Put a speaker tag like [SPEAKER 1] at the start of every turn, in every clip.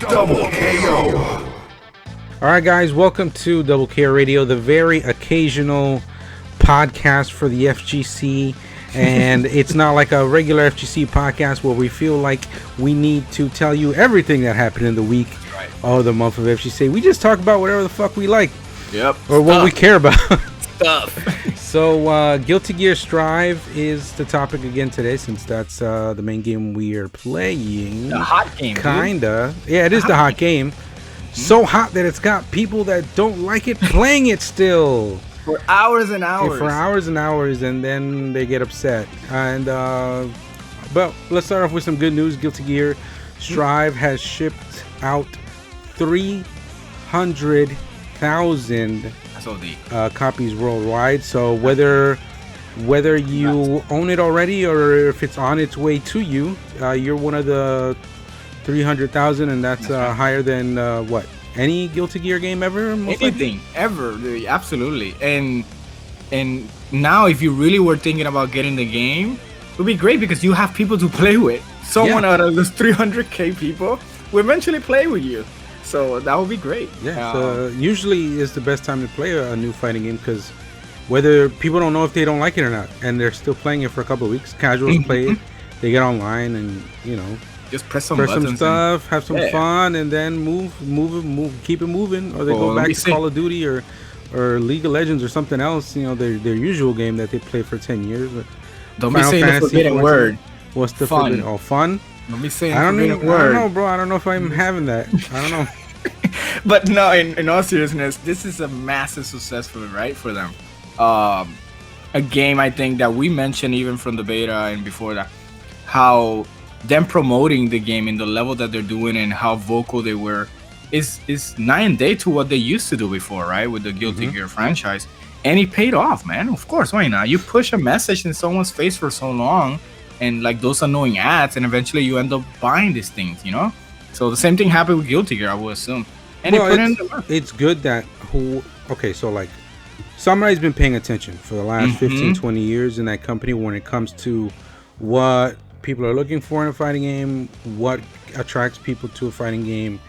[SPEAKER 1] Double KO.
[SPEAKER 2] All right, guys, welcome to Doublekoradio, the very occasional podcast for the FGC. And it's not like a regular FGC podcast where we feel like we need to tell you everything that happened in the week or the month of FGC. We just talk about whatever the fuck we like.
[SPEAKER 3] Yep.
[SPEAKER 2] Or what we care about.
[SPEAKER 3] Stuff.
[SPEAKER 2] So, Guilty Gear Strive is the topic again today, since that's the main game we are playing.
[SPEAKER 3] The hot game,
[SPEAKER 2] Kinda. Dude. Yeah, it is the hot game. So hot that it's got people that don't like it playing it still.
[SPEAKER 3] For hours and hours.
[SPEAKER 2] Yeah, for hours and hours, and then they get upset. And, but let's start off with some good news. Guilty Gear Strive has shipped out 300,000 copies worldwide. So whether you own it already or if it's on its way to you, you're one of the 300,000, and that's higher than what? Any Guilty Gear game ever?
[SPEAKER 3] Anything ever, absolutely. And now, if you really were thinking about getting the game, it would be great because you have people to play with. Someone out of those 300k people will eventually play with you, so that would be great.
[SPEAKER 2] Yeah. So usually is the best time to play a new fighting game, because whether people don't know if they don't like it or not, and they're still playing it for a couple of weeks. Casuals play it, they get online, and
[SPEAKER 3] just press some
[SPEAKER 2] stuff, have some fun, and then move, keep it moving, or they go back to Call of Duty or League of Legends or something else. Their usual game that they play for 10 years.
[SPEAKER 3] Don't be saying the forbidden word.
[SPEAKER 2] What's the forbidden? Oh, fun.
[SPEAKER 3] Don't be saying the forbidden word.
[SPEAKER 2] I don't know, bro. I don't know if I'm having that. I don't know.
[SPEAKER 3] But no, in all seriousness, this is a massive success for them. A game, I think, that we mentioned even from the beta and before that, how them promoting the game in the level that they're doing and how vocal they were is night and day to what they used to do before, right? With the Guilty Gear franchise. And it paid off, man. Of course, why not? You push a message in someone's face for so long, and like those annoying ads, and eventually you end up buying these things, So the same thing happened with Guilty Gear, I would assume. And
[SPEAKER 2] it's good that so like Samurai's been paying attention for the last 15, 20 years in that company when it comes to what people are looking for in a fighting game, what attracts people to a fighting game,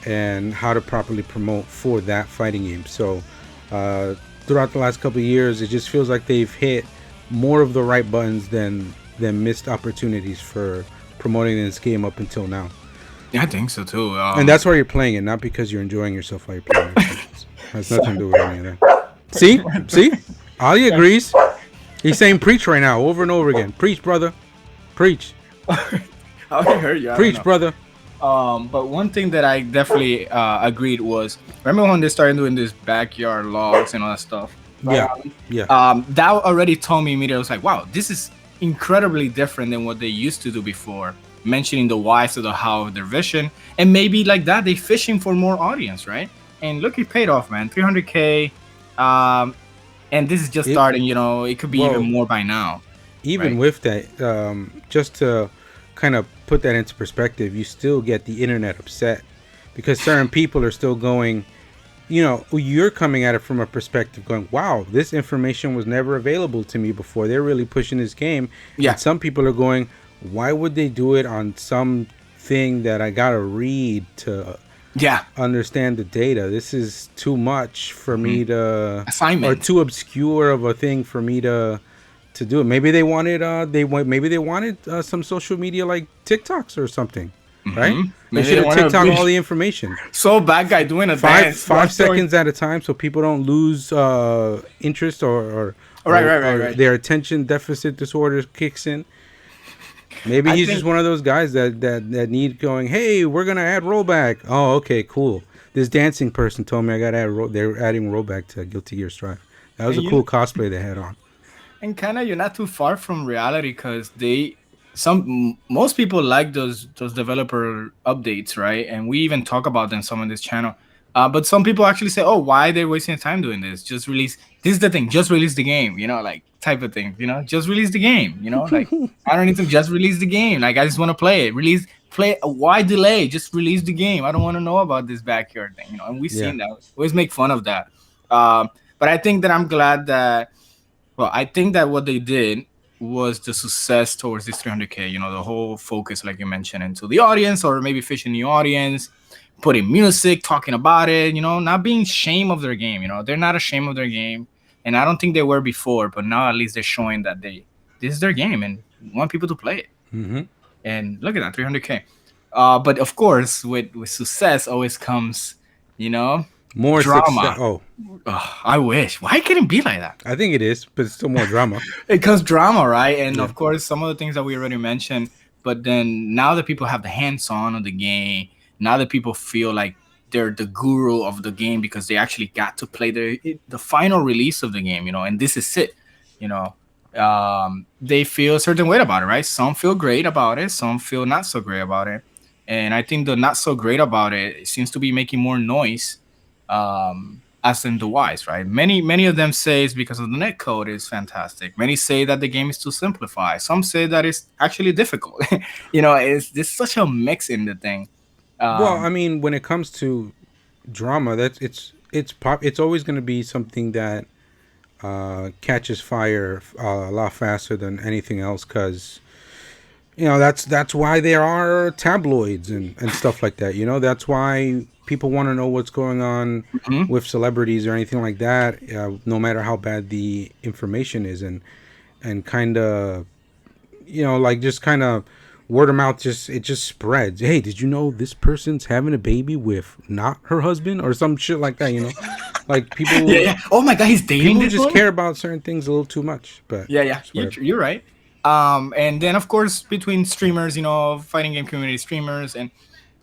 [SPEAKER 2] and how to properly promote for that fighting game. So throughout the last couple of years, it just feels like they've hit more of the right buttons than missed opportunities for promoting this game up until now.
[SPEAKER 3] Yeah, I think so too.
[SPEAKER 2] And that's why you're playing it, not because you're enjoying yourself while you're playing it. Has nothing to do with any of that. See? Ali agrees. He's saying preach right now, over and over again. Preach, brother. Preach.
[SPEAKER 3] I heard you.
[SPEAKER 2] Preach, brother.
[SPEAKER 3] But one thing that I definitely agreed was, remember when they started doing this backyard logs and all that stuff?
[SPEAKER 2] Yeah.
[SPEAKER 3] That already told me immediately. I was like, wow, this is incredibly different than what they used to do before. Mentioning the whys of how their vision, and maybe like that they fishing for more audience, right? And look, it paid off, man. 300k, and this is just starting. It could be even more by now.
[SPEAKER 2] Even with that, just to kind of put that into perspective, you still get the internet upset because certain people are still going, you're coming at it from a perspective going, wow, this information was never available to me before. They're really pushing this game. Yeah. And some people are going, why would they do it on something that I gotta read to understand the data? This is too much for me to
[SPEAKER 3] assignment,
[SPEAKER 2] or too obscure of a thing for me to do it. Maybe they wanted some social media like TikToks or something, right? They should have TikTok all the information.
[SPEAKER 3] So bad guy doing a dance
[SPEAKER 2] 5 seconds at a time, so people don't lose interest or their attention deficit disorder kicks in. Maybe he's just one of those guys that need going, hey, we're gonna add rollback. Oh, okay, cool. This dancing person told me I gotta add they're adding rollback to Guilty Gear Strive. That was a cool cosplay they had on.
[SPEAKER 3] And kind of, you're not too far from reality, because most people like those developer updates, right? And we even talk about them some on this channel. But some people actually say, oh, why are they wasting time doing this? Just release. This is the thing. Just release the game, like type of thing, just release the game, like I don't need to just release the game. Like I just want to play it. Why delay? Just release the game. I don't want to know about this backyard thing, and we've seen that. We always make fun of that. But I think that I'm glad that, I think that what they did was the success towards this 300K. You know, the whole focus, like you mentioned, into the audience, or maybe fishing the audience, putting music, talking about it. You know, not being ashamed of their game. You know, they're not ashamed of their game, and I don't think they were before, but now at least they're showing that this is their game and want people to play it.
[SPEAKER 2] Mm-hmm.
[SPEAKER 3] And look at that, 300K. But of course, with success always comes, you know,
[SPEAKER 2] More success.
[SPEAKER 3] drama.
[SPEAKER 2] Oh,
[SPEAKER 3] I wish. Why can it be like that?
[SPEAKER 2] I think it is, but it's still more drama.
[SPEAKER 3] It comes drama, right? And
[SPEAKER 2] Yeah.
[SPEAKER 3] of course, some of the things that we already mentioned. But then now that people have the hands-on of the game, now that people feel like they're the guru of the game because they actually got to play the final release of the game, you know, and this is it, you know. They feel a certain way about it, right? Some feel great about it, some feel not so great about it, and I think the not so great about it seems to be making more noise, as in the wise, right? Many of them say it's because of the netcode is fantastic. Many say that the game is too simplified. Some say that it's actually difficult. You know, it's there's such a mix in the thing.
[SPEAKER 2] Well, I
[SPEAKER 3] Um,
[SPEAKER 2] mean, when it comes to drama, it's always going to be something that catches fire a lot faster than anything else, because that's why there are tabloids and stuff like that. That's why people want to know what's going on
[SPEAKER 3] mhm.
[SPEAKER 2] with celebrities or anything like that, no matter how bad the information is, and kind of, like, just kind of word of mouth, just spreads. Hey, did you know this person's having a baby with not her husband or some shit like that? Like,
[SPEAKER 3] Yeah, yeah. Oh my God, he's dating
[SPEAKER 2] people
[SPEAKER 3] this
[SPEAKER 2] just
[SPEAKER 3] one.
[SPEAKER 2] care about certain things a little too much. But
[SPEAKER 3] Yeah, yeah,
[SPEAKER 2] it's whatever.
[SPEAKER 3] you're right. And then of course between streamers, you know, fighting game community streamers and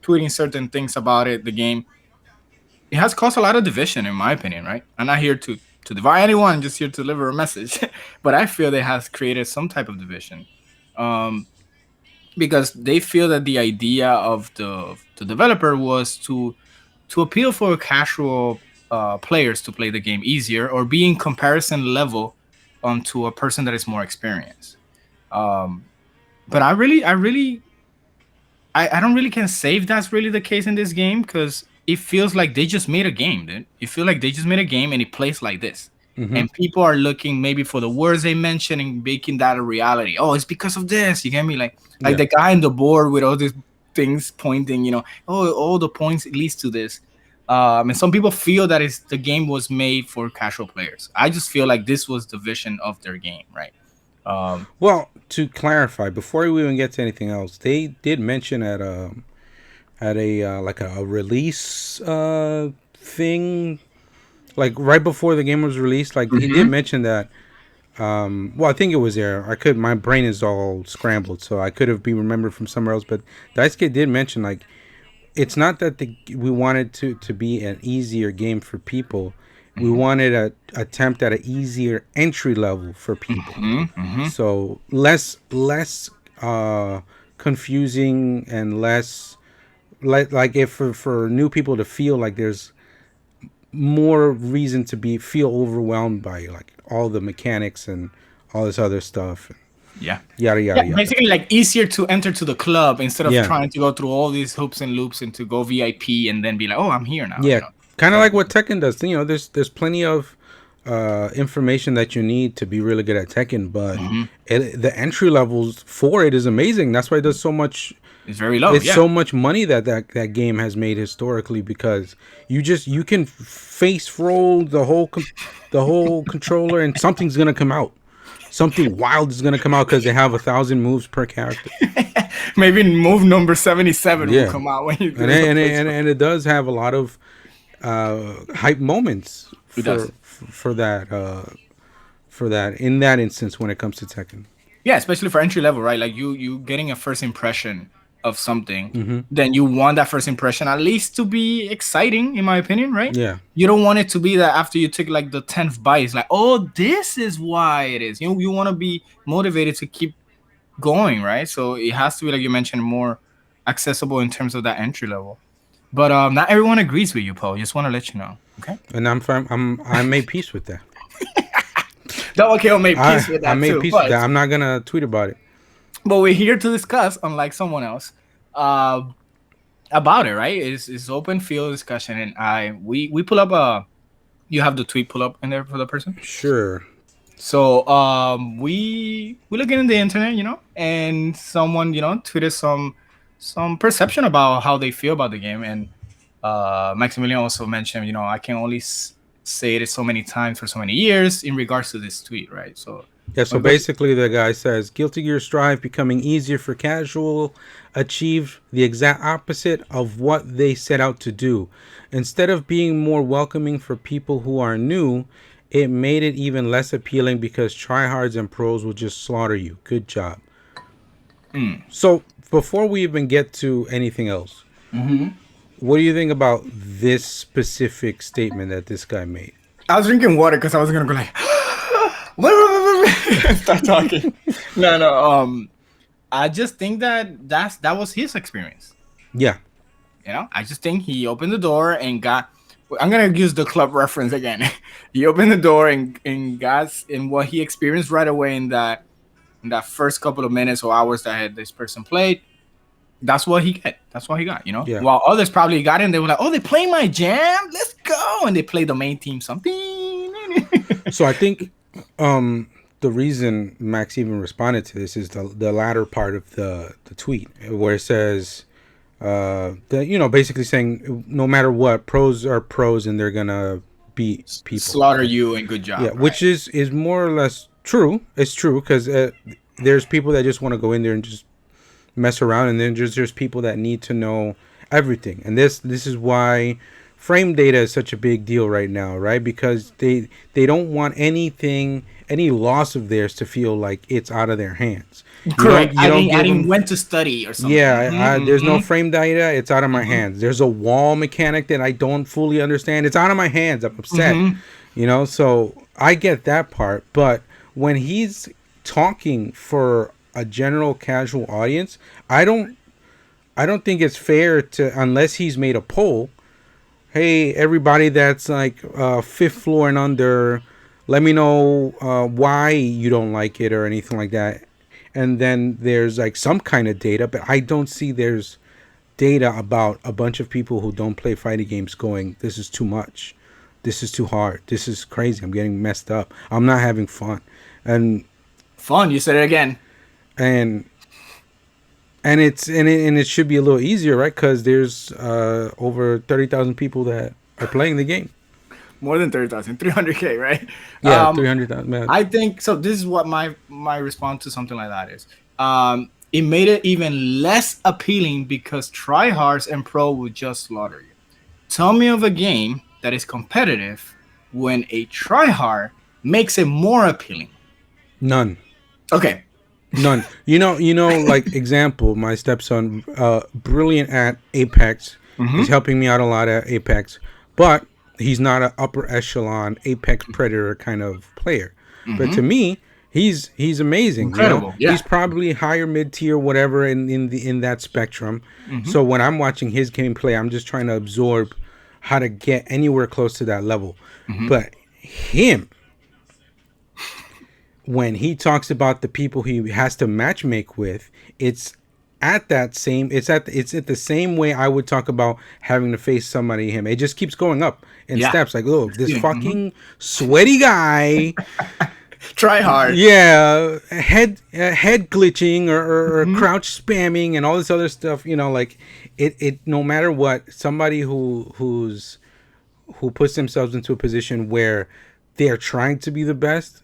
[SPEAKER 3] tweeting certain things about it, the game, it has caused a lot of division, in my opinion. Right? I'm not here to divide anyone, I'm just here to deliver a message. But I feel it has created some type of division, um, because they feel that the idea of the developer was to appeal for casual players to play the game easier or be in comparison level onto a person that is more experienced. Um, but I don't really can say if that's really the case in this game, because it feels like they just made a game, dude. It feels like they just made a game and it plays like this.
[SPEAKER 2] Hmm.
[SPEAKER 3] And people are looking maybe for the words they mention and making that a reality. Oh, it's because of this. You get me? Like
[SPEAKER 2] Yeah.
[SPEAKER 3] the guy on the board with all these things pointing, you know, oh, all the points leads to this. And some people feel that the game was made for casual players. I just feel like this was the vision of their game, right? Um,
[SPEAKER 2] Well, to clarify, before we even get to anything else, they did mention at a like a release thing, like right before the game was released. Like, he did
[SPEAKER 3] mhm.
[SPEAKER 2] mention that. Well, I think it was there. My brain is all scrambled, so I could have been remembered from somewhere else. But Dice Kid did mention, like, it's not that we wanted to be an easier game for people. We
[SPEAKER 3] Mhm.
[SPEAKER 2] wanted a attempt at an easier entry level for people.
[SPEAKER 3] Mhm. Mhm.
[SPEAKER 2] So less confusing, and less like if for new people to feel like there's more reason to feel overwhelmed by, like, all the mechanics and all this other stuff,
[SPEAKER 3] Yeah.
[SPEAKER 2] yada
[SPEAKER 3] Yeah,
[SPEAKER 2] yada yada.
[SPEAKER 3] basically like easier to enter to the club instead of
[SPEAKER 2] Yeah,
[SPEAKER 3] trying to go through all these hoops and loops and to go VIP and then be like, oh, I'm here now, you
[SPEAKER 2] yeah,
[SPEAKER 3] know.
[SPEAKER 2] kind of
[SPEAKER 3] So
[SPEAKER 2] like what Tekken does. There's plenty of information that you need to be really good at Tekken, but
[SPEAKER 3] mhm.
[SPEAKER 2] the entry levels for it is amazing. That's why there's so much.
[SPEAKER 3] It's very low.
[SPEAKER 2] It's
[SPEAKER 3] Yeah.
[SPEAKER 2] so much money that game has made historically, because you can face roll the whole controller, and something's gonna come out. Something wild is gonna come out because they have 1,000 moves per character.
[SPEAKER 3] Maybe move number 77 will
[SPEAKER 2] Yeah,
[SPEAKER 3] come out when you do
[SPEAKER 2] and
[SPEAKER 3] the
[SPEAKER 2] and and,
[SPEAKER 3] placement.
[SPEAKER 2] and it does have a lot of hype moments
[SPEAKER 3] It does.
[SPEAKER 2] for that in that instance when it comes to Tekken.
[SPEAKER 3] Yeah, especially for entry level, right? Like you getting a first impression of something,
[SPEAKER 2] Hmm.
[SPEAKER 3] then you want that first impression at least to be exciting, in my opinion, right?
[SPEAKER 2] Yeah,
[SPEAKER 3] You don't want it to be that after you take like the 10th bite, it's like, oh, this is why it is. You want to be motivated to keep going, right? So it has to be, like you mentioned, more accessible in terms of that entry level. But not everyone agrees with you, Paul. Just want to let you know. Okay.
[SPEAKER 2] and I'm fine. I made peace with that.
[SPEAKER 3] Double KO made peace with
[SPEAKER 2] I
[SPEAKER 3] that
[SPEAKER 2] made
[SPEAKER 3] too,
[SPEAKER 2] peace with that. I'm not gonna tweet about it.
[SPEAKER 3] but we're here to discuss, unlike someone else, uh, about it, right? It's open field discussion, and we pull up a. You have the tweet pull up in there for the person.
[SPEAKER 2] Sure.
[SPEAKER 3] So we looking in the internet, and someone tweeted some perception about how they feel about the game, and Maximilian also mentioned, I can only say it so many times for so many years in regards to this tweet, right? So
[SPEAKER 2] Yeah, so basically the guy says Guilty Gear Strive becoming easier for casual achieved the exact opposite of what they set out to do. Instead of being more welcoming for people who are new, it made it even less appealing because tryhards and pros will just slaughter you. Good job. So before we even get to anything else, what do you think about this specific statement that this guy made?
[SPEAKER 3] I was drinking water because I was gonna go like start talking. No. I just think that was his experience.
[SPEAKER 2] Yeah.
[SPEAKER 3] I just think he opened the door and got. I'm gonna use the club reference again. He opened the door and got in what he experienced right away in that first couple of minutes or hours that this person played. That's what he got. That's what he got.
[SPEAKER 2] Yeah.
[SPEAKER 3] While others probably got in, they were like, "Oh, they play my jam. Let's go!" And they play the main team something.
[SPEAKER 2] So I think the reason Max even responded to this is the latter part of the tweet where it says that basically saying no matter what, pros are pros and they're gonna beat people,
[SPEAKER 3] slaughter you, and good job.
[SPEAKER 2] Yeah, right? Which is more or less true. It's true because there's people that just want to go in there and just mess around, and then there's people that need to know everything, and this is why frame data is such a big deal right now, right? Because they don't want any loss of theirs to feel like it's out of their hands.
[SPEAKER 3] Correct. I didn't went to study or something.
[SPEAKER 2] Yeah, there's no frame data. It's out of my hands. There's a wall mechanic that I don't fully understand. It's out of my hands. I'm upset. So I get that part. But when he's talking for a general casual audience, I don't think it's fair to, unless he's made a poll. Hey, everybody that's like fifth floor and under, let me know why you don't like it or anything like that. And then there's like some kind of data, but I don't see there's data about a bunch of people who don't play fighting games going, this is too much. This is too hard. This is crazy. I'm getting messed up. I'm not having fun. And
[SPEAKER 3] fun, you said it again.
[SPEAKER 2] And it should be a little easier, right? Because there's over 30,000 people that are playing the game.
[SPEAKER 3] More than 30,000, 300K, right?
[SPEAKER 2] Yeah, 300,000.
[SPEAKER 3] I think so. This is what my response to something like that is. It made it even less appealing because tryhards and pro would just slaughter you. Tell me of a game that is competitive when a tryhard makes it more appealing.
[SPEAKER 2] None.
[SPEAKER 3] Okay.
[SPEAKER 2] None. Like example, my stepson, brilliant at Apex. He's helping me out a lot at Apex, but he's not an upper echelon Apex Predator kind of player. But to me, he's amazing.
[SPEAKER 3] Incredible. Yeah.
[SPEAKER 2] He's probably higher mid tier, whatever in that spectrum. So when I'm watching his gameplay, I'm just trying to absorb how to get anywhere close to that level. But him, when he talks about the people he has to matchmake with, it's at the same way I would talk about having to face somebody. Him, it just keeps going up in steps. Like, oh, this fucking sweaty guy,
[SPEAKER 3] try hard.
[SPEAKER 2] Yeah, head glitching or crouch spamming and all this other stuff. Like it. No matter what, somebody who puts themselves into a position where they're trying to be the best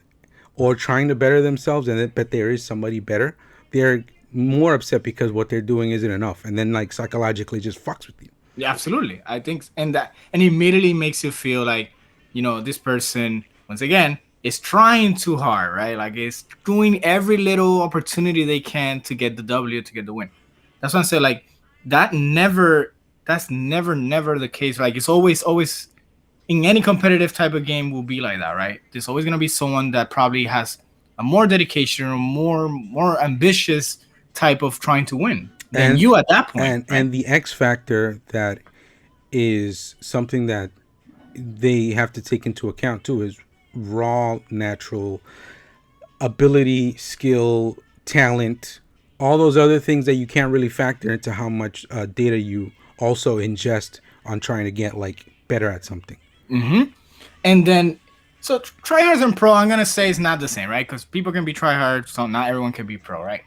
[SPEAKER 2] or trying to better themselves, but there is somebody better, they're more upset because what they're doing isn't enough, and then like psychologically just fucks with you.
[SPEAKER 3] Yeah, absolutely. I think, and immediately makes you feel like, this person once again is trying too hard, right? Like it's doing every little opportunity they can to get the W, to get the win. That's why I say like that's never the case. Like it's always in any competitive type of game will be like that, right? There's always gonna be someone that probably has a more dedication or more ambitious type of trying to win than you at that point.
[SPEAKER 2] And the X factor that is something that they have to take into account too is raw, natural ability, skill, talent, all those other things that you can't really factor into how much data you also ingest on trying to get like better at something.
[SPEAKER 3] And then So tryhards and pro, I'm gonna say it's not the same, right? Because people can be tryhard, so not everyone can be pro, right?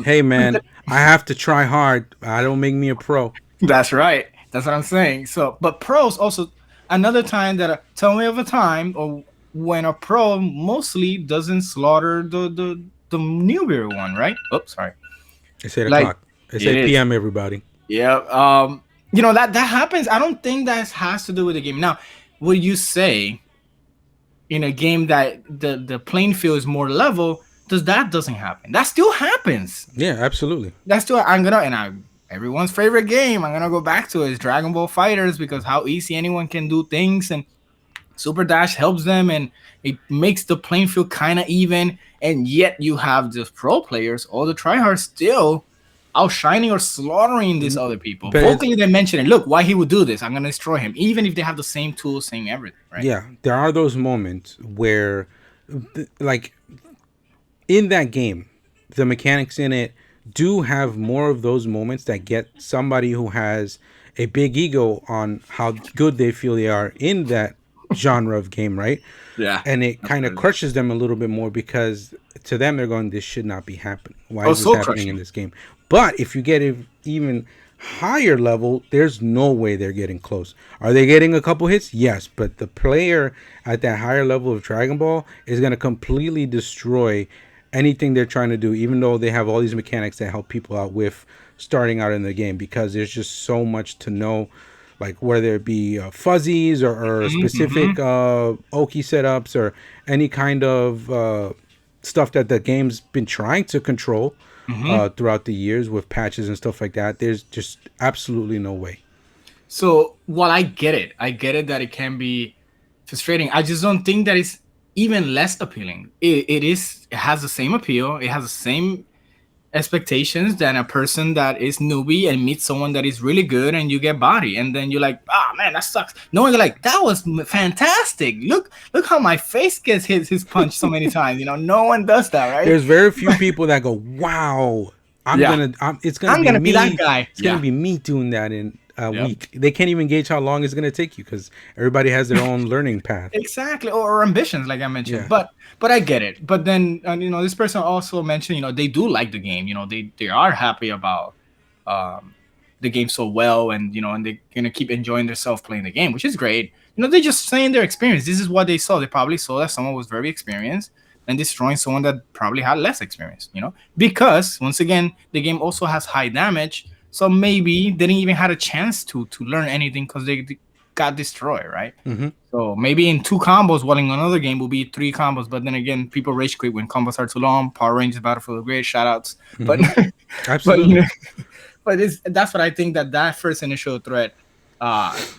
[SPEAKER 2] Hey man, I have to try hard. I don't make me a pro.
[SPEAKER 3] That's right. That's what I'm saying. So, but pros also another time that tell me of a time or when a pro mostly doesn't slaughter the newbie one, right? Oops, sorry.
[SPEAKER 2] It's 8 o'clock.
[SPEAKER 3] Like
[SPEAKER 2] It's
[SPEAKER 3] it
[SPEAKER 2] 8
[SPEAKER 3] is.
[SPEAKER 2] p.m. Everybody.
[SPEAKER 3] Yeah. That happens. I don't think that has to do with the game. Now, would you say in a game that the playing field is more level, doesn't happen? That still happens.
[SPEAKER 2] Yeah, absolutely.
[SPEAKER 3] That's still everyone's favorite game. I'm gonna go back to it is Dragon Ball Fighters because how easy anyone can do things and Super Dash helps them and it makes the playing field kind of even. And yet you have the pro players, all the tryhards still outshining or slaughtering these other people.
[SPEAKER 2] But
[SPEAKER 3] Vocally, they mention it. Look, why he would do this? I'm gonna destroy him, even if they have the same tools, same everything. Right?
[SPEAKER 2] Yeah, there are those moments where, like, in that game, the mechanics in it do have more of those moments that get somebody who has a big ego on how good they feel they are in that genre of game, right?
[SPEAKER 3] Yeah.
[SPEAKER 2] And it kind of crushes them a little bit more because to them they're going, this should not be happening. Why is this happening
[SPEAKER 3] crushing
[SPEAKER 2] in this game? But if you get an even higher level, there's no way they're getting close. Are they getting a couple hits? Yes, but the player at that higher level of Dragon Ball is going to completely destroy anything they're trying to do, even though they have all these mechanics that help people out with starting out in the game, because there's just so much to know, like whether it be fuzzies or specific Oki setups or any kind of stuff that the game's been trying to control throughout the years with patches and stuff like that. There's just absolutely no way.
[SPEAKER 3] So while I get it that it can be frustrating. I just don't think that it's even less appealing. It has the same appeal. It has the same expectations than a person that is newbie and meets someone that is really good and you get body and then you're like, oh man, that sucks. No one's like, that was fantastic. Look how my face gets his punch so many times. No one does that, right?
[SPEAKER 2] There's very few people that go, wow, I'm gonna
[SPEAKER 3] be that guy.
[SPEAKER 2] It's gonna be me doing that in a week. They can't even gauge how long it's gonna take you because everybody has their own learning path.
[SPEAKER 3] Exactly, or ambitions, like I mentioned. Yeah. But I get it. But then this person also mentioned, they do like the game. They are happy about the game so well, and and they're gonna keep enjoying themselves playing the game, which is great. They're just saying their experience. This is what they saw. They probably saw that someone was very experienced and destroying someone that probably had less experience. Because once again, the game also has high damage. So maybe they didn't even have a chance to learn anything because they got destroyed, right?
[SPEAKER 2] Mm-hmm.
[SPEAKER 3] So maybe in 2 combos, while in another game will be 3 combos. But then again, people rage quit when combos are too long. Power Rangers Battlefield of Great, shoutouts.
[SPEAKER 2] Mm-hmm.
[SPEAKER 3] But
[SPEAKER 2] absolutely,
[SPEAKER 3] but that's what I think that first initial threat,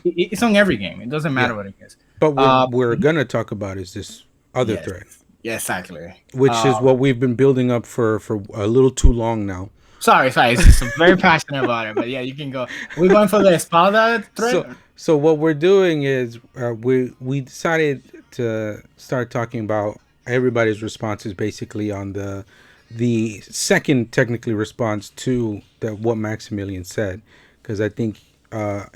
[SPEAKER 3] it's on every game. It doesn't matter what it is.
[SPEAKER 2] But what we're gonna talk about is this other threat.
[SPEAKER 3] Yeah, exactly.
[SPEAKER 2] Which is what we've been building up for a little too long now.
[SPEAKER 3] Sorry. It's just I'm very passionate about it. But yeah, you can go. We're going for the Espada threat.
[SPEAKER 2] So what we're doing is we decided to start talking about everybody's responses basically on the second technically response to what Maximilian said, because I think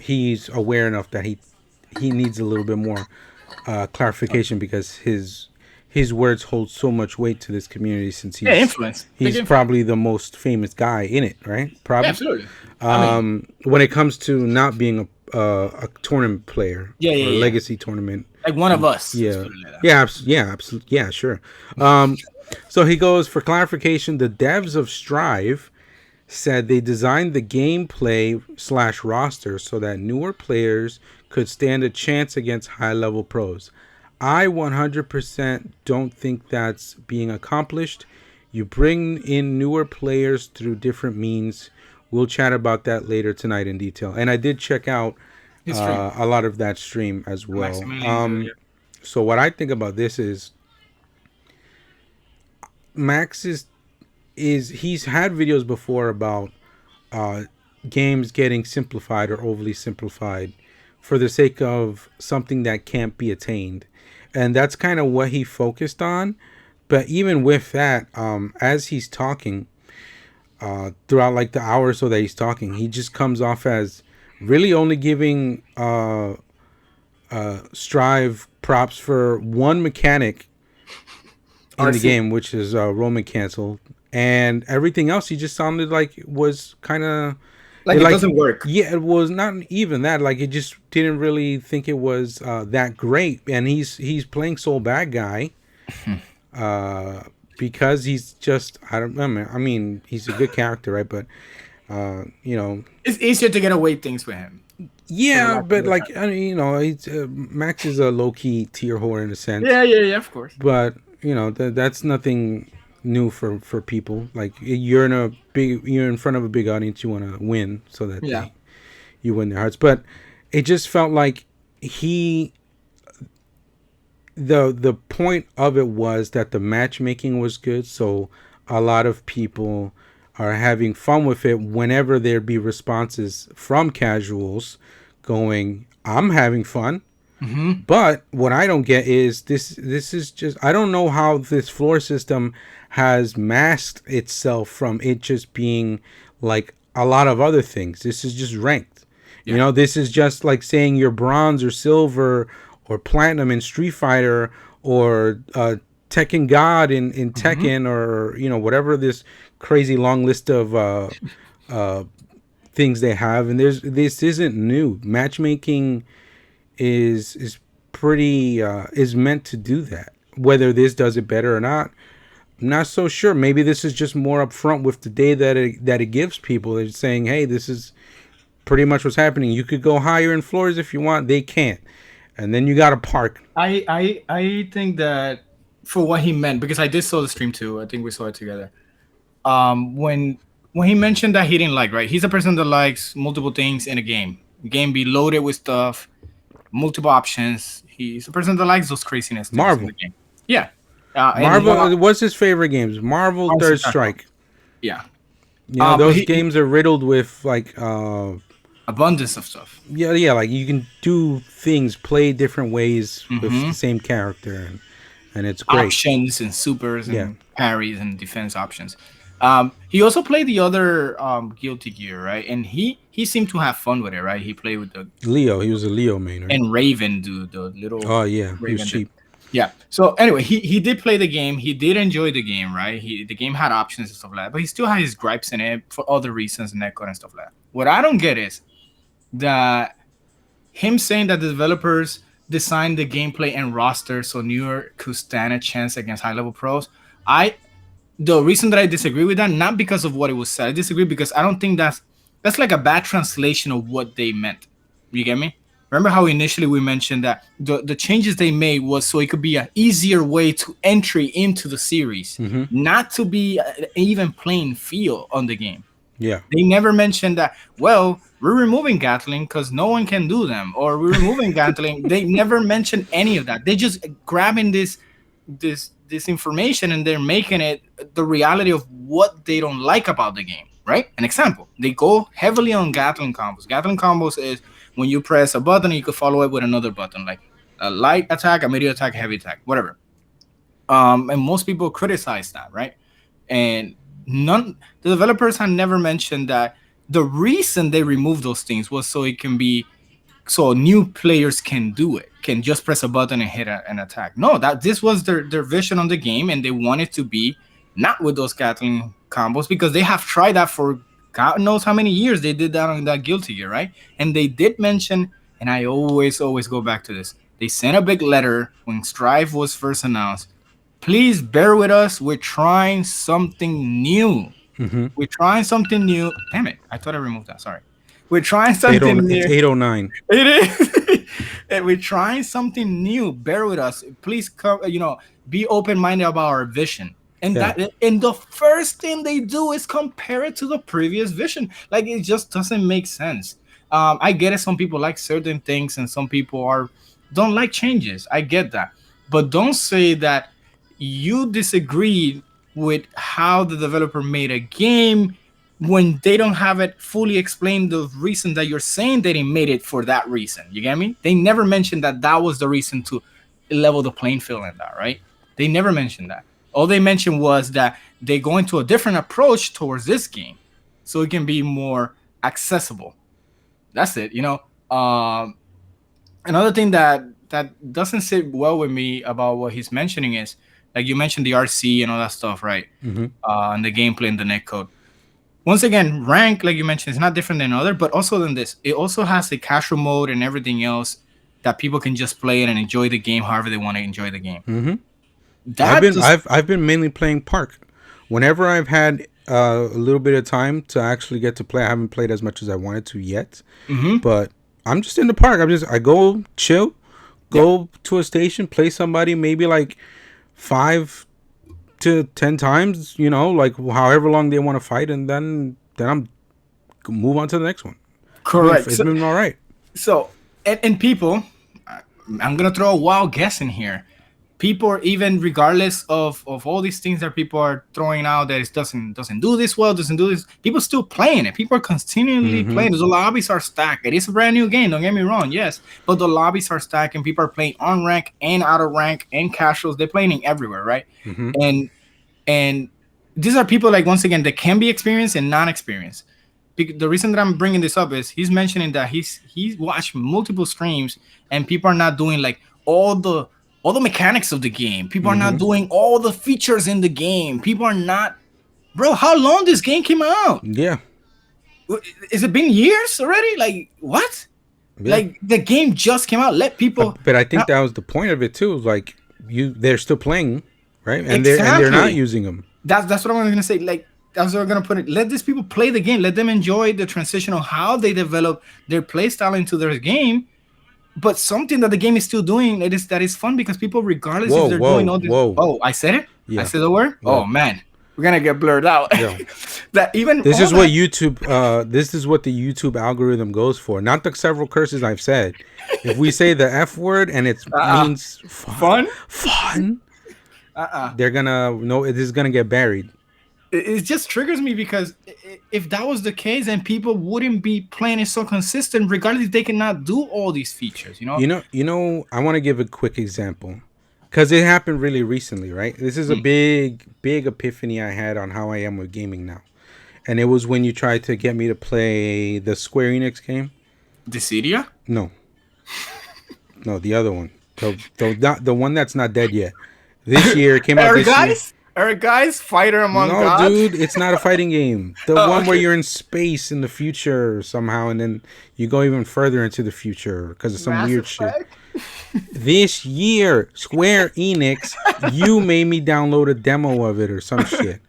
[SPEAKER 2] he's aware enough that he needs a little bit more clarification because his words hold so much weight to this community since he's
[SPEAKER 3] influence.
[SPEAKER 2] He's probably the most famous guy in it, right? Probably.
[SPEAKER 3] Yeah, absolutely.
[SPEAKER 2] When it comes to not being a tournament player, or a legacy tournament,
[SPEAKER 3] like one of us.
[SPEAKER 2] Yeah, sure. So he goes, for clarification, the devs of Strive said they designed the gameplay / roster so that newer players could stand a chance against high-level pros. I 100% don't think that's being accomplished. You bring in newer players through different means. We'll chat about that later tonight in detail. And I did check out a lot of that stream as well. So what I think about this is Max he's had videos before about games getting simplified or overly simplified for the sake of something that can't be attained. And that's kind of what he focused on. But even with that, as he's talking, throughout like the hour or so that he's talking, he just comes off as really only giving Strive props for one mechanic in the
[SPEAKER 3] RC.
[SPEAKER 2] game, which is Roman cancel, and everything else he just sounded like it was kind of
[SPEAKER 3] Like it doesn't work.
[SPEAKER 2] Yeah, it was not even that. Like, it just didn't really think it was that great. And he's playing Soul Bad Guy because he's just I mean he's a good character, right? But you know,
[SPEAKER 3] it's easier to get away things with him.
[SPEAKER 2] Yeah, but like I mean, you know, he's, Max is a low key tier whore in a sense.
[SPEAKER 3] Yeah, of course.
[SPEAKER 2] But you know that's nothing new for people. Like you're in front of a big audience, you want to win so that you win their hearts. But it just felt like the point of it was that the matchmaking was good, so a lot of people are having fun with it whenever there be responses from casuals going, I'm having fun. Mm-hmm. But what I don't get is this is just, I don't know how this floor system has masked itself from it just being like a lot of other things. This is just ranked. Yeah. You know, this is just like saying you're bronze or silver or platinum in Street Fighter or Tekken God in Tekken, or you know, whatever this crazy long list of things they have. And this isn't new. Matchmaking is pretty is meant to do that. Whether this does it better or not, I'm not so sure. Maybe this is just more upfront with the day that it gives people. They're saying, hey, this is pretty much what's happening. You could go higher in floors if you want. They can't. And then you got to park.
[SPEAKER 3] I think that for what he meant, because I did saw the stream too. I think we saw it together. When he mentioned that he didn't like, right? He's a person that likes multiple things in a game. Game be loaded with stuff, multiple options. He's a person that likes those craziness things
[SPEAKER 2] Marvel.
[SPEAKER 3] in the game. Yeah.
[SPEAKER 2] Marvel. What's his favorite games? Marvel, Third Strike.
[SPEAKER 3] Yeah.
[SPEAKER 2] You know, those games are riddled with like
[SPEAKER 3] abundance of stuff.
[SPEAKER 2] Yeah. Like you can do things, play different ways with the same character, and it's great.
[SPEAKER 3] Options and supers and parries and defense options. He also played the other Guilty Gear, right? And he seemed to have fun with it, right? He played with the
[SPEAKER 2] Leo. He was a Leo main, right?
[SPEAKER 3] And Raven, the little.
[SPEAKER 2] Oh yeah,
[SPEAKER 3] Raven,
[SPEAKER 2] he was cheap.
[SPEAKER 3] Yeah. So anyway, he did play the game. He did enjoy the game, right? The game had options and stuff like that, but he still had his gripes in it for other reasons and Netcode and stuff like that. What I don't get is that him saying that the developers designed the gameplay and roster so New York could stand a chance against high-level pros. The reason that I disagree with that, not because of what it was said, I disagree because I don't think that's like a bad translation of what they meant. You get me? Remember how initially we mentioned that the changes they made was so it could be an easier way to entry into the series, not to be an even playing field on the game.
[SPEAKER 2] Yeah.
[SPEAKER 3] They never mentioned that, well, we're removing Gatling because no one can do them, or we're removing Gatling. They never mentioned any of that. They just grabbing this information and they're making it the reality of what they don't like about the game, right? An example, they go heavily on Gatling combos. Gatling combos is when you press a button, you can follow it with another button, like a light attack, a medium attack, heavy attack, whatever. And most people criticize that, right? And the developers have never mentioned that the reason they removed those things was so it can be so new players can do it, can just press a button and hit an attack. No, this was their vision on the game, and they wanted to be not with those Gatling combos because they have tried that for God knows how many years. They did that on that Guilty Gear, right? And they did mention, and I always go back to this. They sent a big letter when Strive was first announced. Please bear with us. We're trying something new. We're trying something new. Damn it. I thought I removed that. Sorry. We're trying something new.
[SPEAKER 2] It's 809.
[SPEAKER 3] It is. And we're trying something new. Bear with us. Please come, be open-minded about our vision. And and the first thing they do is compare it to the previous vision. Like, it just doesn't make sense. I get it. Some people like certain things and some people don't like changes. I get that. But don't say that you disagree with how the developer made a game when they don't have it fully explained the reason that you're saying that they made it for that reason. You get me? They never mentioned that was the reason to level the playing field in that, right? They never mentioned that. All they mentioned was that they go into a different approach towards this game so it can be more accessible. That's it, Another thing that that doesn't sit well with me about what he's mentioning is, like you mentioned the RC and all that stuff, right? And the gameplay and the netcode. Once again, rank, like you mentioned, is not different than other, but also than this, it also has the casual mode and everything else that people can just play it and enjoy the game however they want to enjoy the game.
[SPEAKER 2] I've been mainly playing Park. Whenever I've had a little bit of time to actually get to play, I haven't played as much as I wanted to yet. But I'm just in the park. I go chill, go to a station, play somebody, maybe like 5 to 10 times, like however long they want to fight, and then I'm move on to the next one.
[SPEAKER 3] Correct.
[SPEAKER 2] It's been all right.
[SPEAKER 3] So, and people, I'm gonna throw a wild guess in here. People are, even regardless of all these things that people are throwing out that it doesn't do this well, doesn't do this, people still playing it. People are continually playing. The lobbies are stacked. It is a brand new game, don't get me wrong, yes, but the lobbies are stacked and people are playing on rank and out of rank and casuals. They're playing everywhere, right? And these are people, like, once again, that can be experienced and non-experienced. The reason that I'm bringing this up is he's mentioning that he's watched multiple streams and people are not doing like all the mechanics of the game. People are not doing all the features in the game. People are not, bro. How long this game came out?
[SPEAKER 2] Yeah,
[SPEAKER 3] is it been years already? Like, what? Yeah. Like, the game just came out. Let people.
[SPEAKER 2] But I think that was the point of it too. Like, they're still playing, right? And they're not using them.
[SPEAKER 3] That's what I'm gonna say. Like, that's what I'm gonna put it. Let these people play the game. Let them enjoy the transition of how they develop their play style into their game. But something that the game is still doing that is fun, because people, regardless if they're doing all this. Oh, I said it. Yeah. I said the word. Yeah. Oh man, we're gonna get blurred out. Yeah. That even
[SPEAKER 2] this is what YouTube. This is what the YouTube algorithm goes for. Not the several curses I've said. If we say the F word and it means fun, they're gonna know it is gonna get buried.
[SPEAKER 3] It just triggers me, because if that was the case, then people wouldn't be playing it so consistent, regardless if they cannot do all these features. I
[SPEAKER 2] want to give a quick example, because it happened really recently, right? This is a big epiphany I had on how I am with gaming now, and it was when you tried to get me to play the Square Enix game.
[SPEAKER 3] Dissidia?
[SPEAKER 2] No, the other one, the one that's not dead yet. This year it came out. This year.
[SPEAKER 3] Eric, guys, Fighter Among Gods?
[SPEAKER 2] No, dude, it's not a fighting game. The one where you're in space in the future somehow, and then you go even further into the future because of some weird shit. This year, Square Enix, you made me download a demo of it or some shit.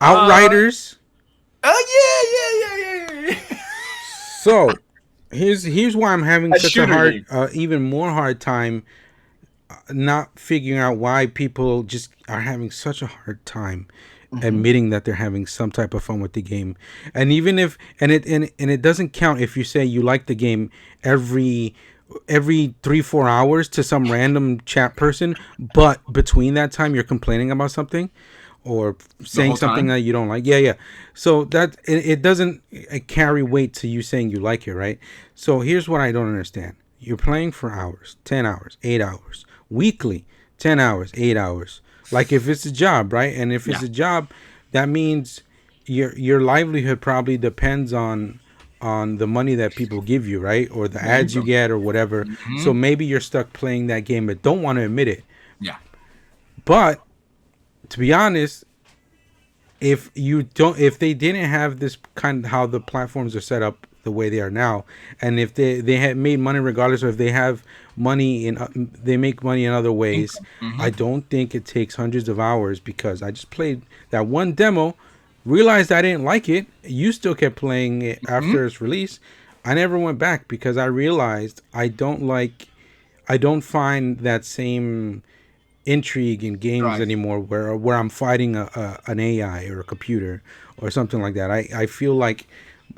[SPEAKER 2] Outriders.
[SPEAKER 3] Yeah.
[SPEAKER 2] So, here's why I'm having such a hard, even more hard time not figuring out why people just are having such a hard time admitting that they're having some type of fun with the game. And even if it doesn't count if you say you like the game every 3-4 hours to some random chat person, but between that time you're complaining about something or saying something that you don't like. Yeah. So that it doesn't carry weight to you saying you like it, right? So here's what I don't understand. You're playing for hours, 10 hours, 8 hours. Weekly, 10 hours, 8 hours. Like, if it's a job, right? And if it's a job, that means your livelihood probably depends on the money that people give you, right? Or the ads you get or whatever. So maybe you're stuck playing that game but don't want to admit it.
[SPEAKER 3] Yeah.
[SPEAKER 2] But to be honest, if they didn't have this kind of how the platforms are set up the way they are now, and if they had made money regardless, or if they have money they make money in other ways, I don't think it takes hundreds of hours, because I just played that one demo, realized I didn't like it. You still kept playing it after its release. I never went back because I realized I don't find that same intrigue in games anymore where I'm fighting an AI or a computer or something like that. I feel like,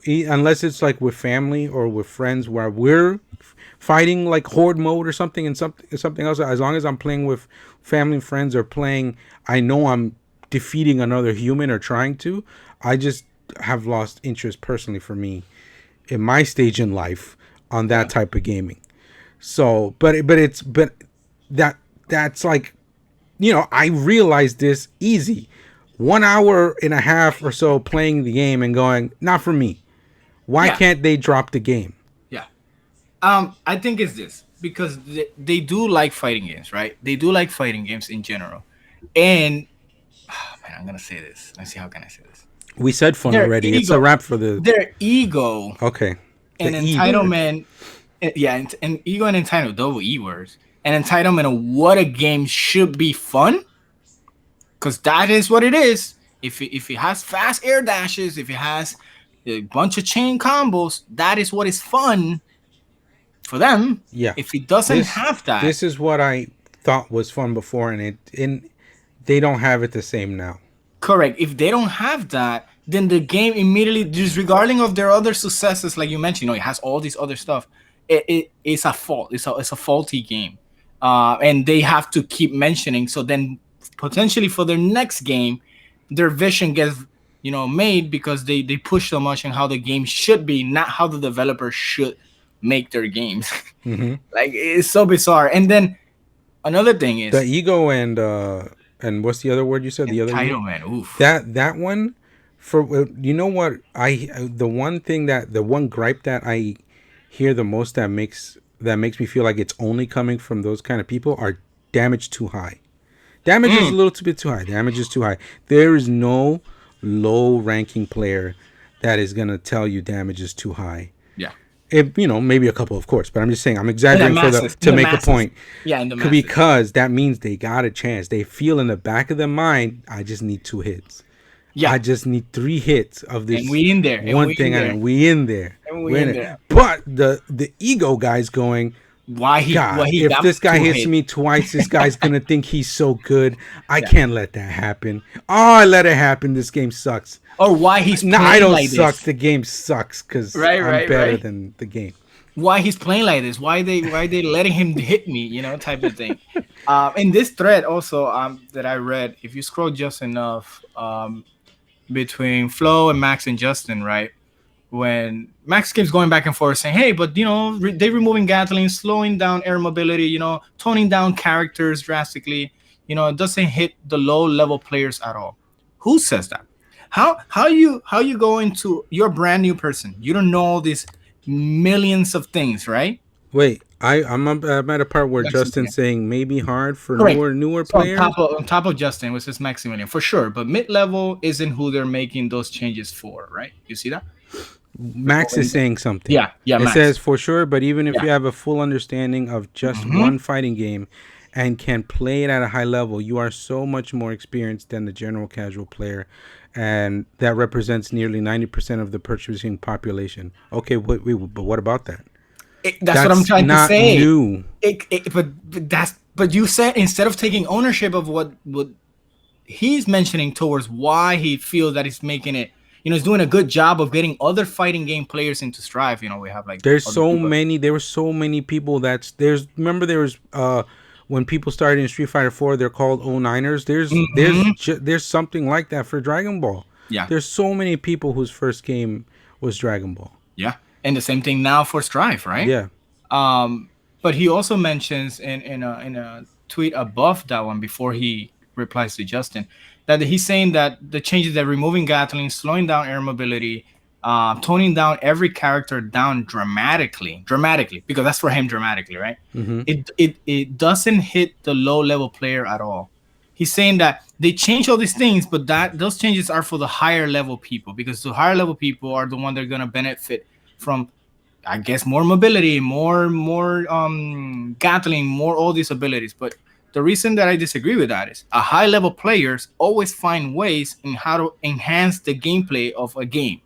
[SPEAKER 2] unless it's like with family or with friends where we're fighting like horde mode or something and something else, as long as I'm playing with family and friends or playing, I know I'm defeating another human or trying to, I just have lost interest personally for me in my stage in life on that type of gaming. So but that's like, I realized this easy 1 hour and a half or so playing the game and going, not for me. Why can't they drop the game?
[SPEAKER 3] Yeah. I think it's this. because they do like fighting games, right? They do like fighting games in general. And man, I'm gonna say this. Let's see, how can I say this?
[SPEAKER 2] We said fun
[SPEAKER 3] Their
[SPEAKER 2] already. It's a
[SPEAKER 3] ego,
[SPEAKER 2] wrap for the.
[SPEAKER 3] their ego
[SPEAKER 2] Okay.
[SPEAKER 3] and
[SPEAKER 2] The ego.
[SPEAKER 3] entitlement, yeah, and ego and entitlement, double E words, and entitlement of what a game should be fun, because that is what it is. If it has fast air dashes, if it has a bunch of chain combos, that is what is fun for them.
[SPEAKER 2] Yeah.
[SPEAKER 3] If it doesn't have that,
[SPEAKER 2] This is what I thought was fun before, and they don't have it the same now.
[SPEAKER 3] correct. If they don't have that, then the game immediately, disregarding of their other successes, like you mentioned, it has all this other stuff. It's a fault. It's a faulty game, and they have to keep mentioning. So then, potentially for their next game, their vision gets made because they push so much on how the game should be, not how the developer should make their games.
[SPEAKER 2] Mm-hmm.
[SPEAKER 3] Like, it's so bizarre. And then another thing is
[SPEAKER 2] The ego and what's the other word you said? The other
[SPEAKER 3] entitlement. Oof.
[SPEAKER 2] that one for what the one gripe that I hear the most that makes me feel like it's only coming from those kind of people are damage too high. Damage is a little bit too high. Damage is too high. There is no low ranking player that is gonna tell you damage is too high.
[SPEAKER 3] Yeah.
[SPEAKER 2] If maybe a couple, of course, but I'm just saying I'm exaggerating to make a point.
[SPEAKER 3] Yeah, in the masses.
[SPEAKER 2] Because that means they got a chance. They feel in the back of their mind, I just need 2 hits.
[SPEAKER 3] Yeah.
[SPEAKER 2] I just need 3 hits of this
[SPEAKER 3] And we in there.
[SPEAKER 2] one thing, and we in there.
[SPEAKER 3] And
[SPEAKER 2] We're in there. But the ego guy's going, God, if this guy hits me twice, this guy's gonna think he's so good. I can't let that happen. Oh, I let it happen. This game sucks.
[SPEAKER 3] Or why he's playing
[SPEAKER 2] I don't
[SPEAKER 3] like
[SPEAKER 2] suck.
[SPEAKER 3] this.
[SPEAKER 2] The game sucks because
[SPEAKER 3] Right,
[SPEAKER 2] I'm better than the game.
[SPEAKER 3] Why he's playing like this? Why they letting him hit me? Type of thing. In this thread also that I read, if you scroll just enough between Flo and Max and Justin, right? When Max keeps going back and forth saying, hey, but they removing Gatling, slowing down air mobility, toning down characters drastically, it doesn't hit the low level players at all. Who says that? How you go into, you're a brand new person, you don't know these millions of things, right?
[SPEAKER 2] Wait, I'm at a part where Justin's saying maybe hard for newer
[SPEAKER 3] so
[SPEAKER 2] players.
[SPEAKER 3] On top of Justin was this Maximilian for sure, but mid level isn't who they're making those changes for, right? You see that?
[SPEAKER 2] Max is saying something.
[SPEAKER 3] Yeah.
[SPEAKER 2] It
[SPEAKER 3] Max
[SPEAKER 2] says for sure, but even if you have a full understanding of just one fighting game and can play it at a high level, you are so much more experienced than the general casual player, and that represents nearly 90% of the purchasing population. Okay, but what about that?
[SPEAKER 3] That's what I'm trying to say.
[SPEAKER 2] New.
[SPEAKER 3] But you said instead of taking ownership of what he's mentioning towards why he feels that he's making it, he's doing a good job of getting other fighting game players into Strive. We have like
[SPEAKER 2] there were so many people remember there was when people started in Street Fighter 4, they're called 09ers. There's something like that for Dragon Ball.
[SPEAKER 3] Yeah.
[SPEAKER 2] There's so many people whose first game was Dragon Ball.
[SPEAKER 3] Yeah. And the same thing now for Strive, right?
[SPEAKER 2] Yeah.
[SPEAKER 3] But he also mentions in a tweet above that one before he replies to Justin that he's saying that the changes that removing Gatling, slowing down air mobility, toning down every character down dramatically, because that's for him dramatically, right?
[SPEAKER 2] Mm-hmm.
[SPEAKER 3] It doesn't hit the low level player at all. He's saying that they change all these things, but those changes are for the higher level people, because the higher level people are the one that are gonna benefit from, I guess, more mobility, more Gatling, more all these abilities. But the reason that I disagree with that is high level players always find ways in how to enhance the gameplay of a game.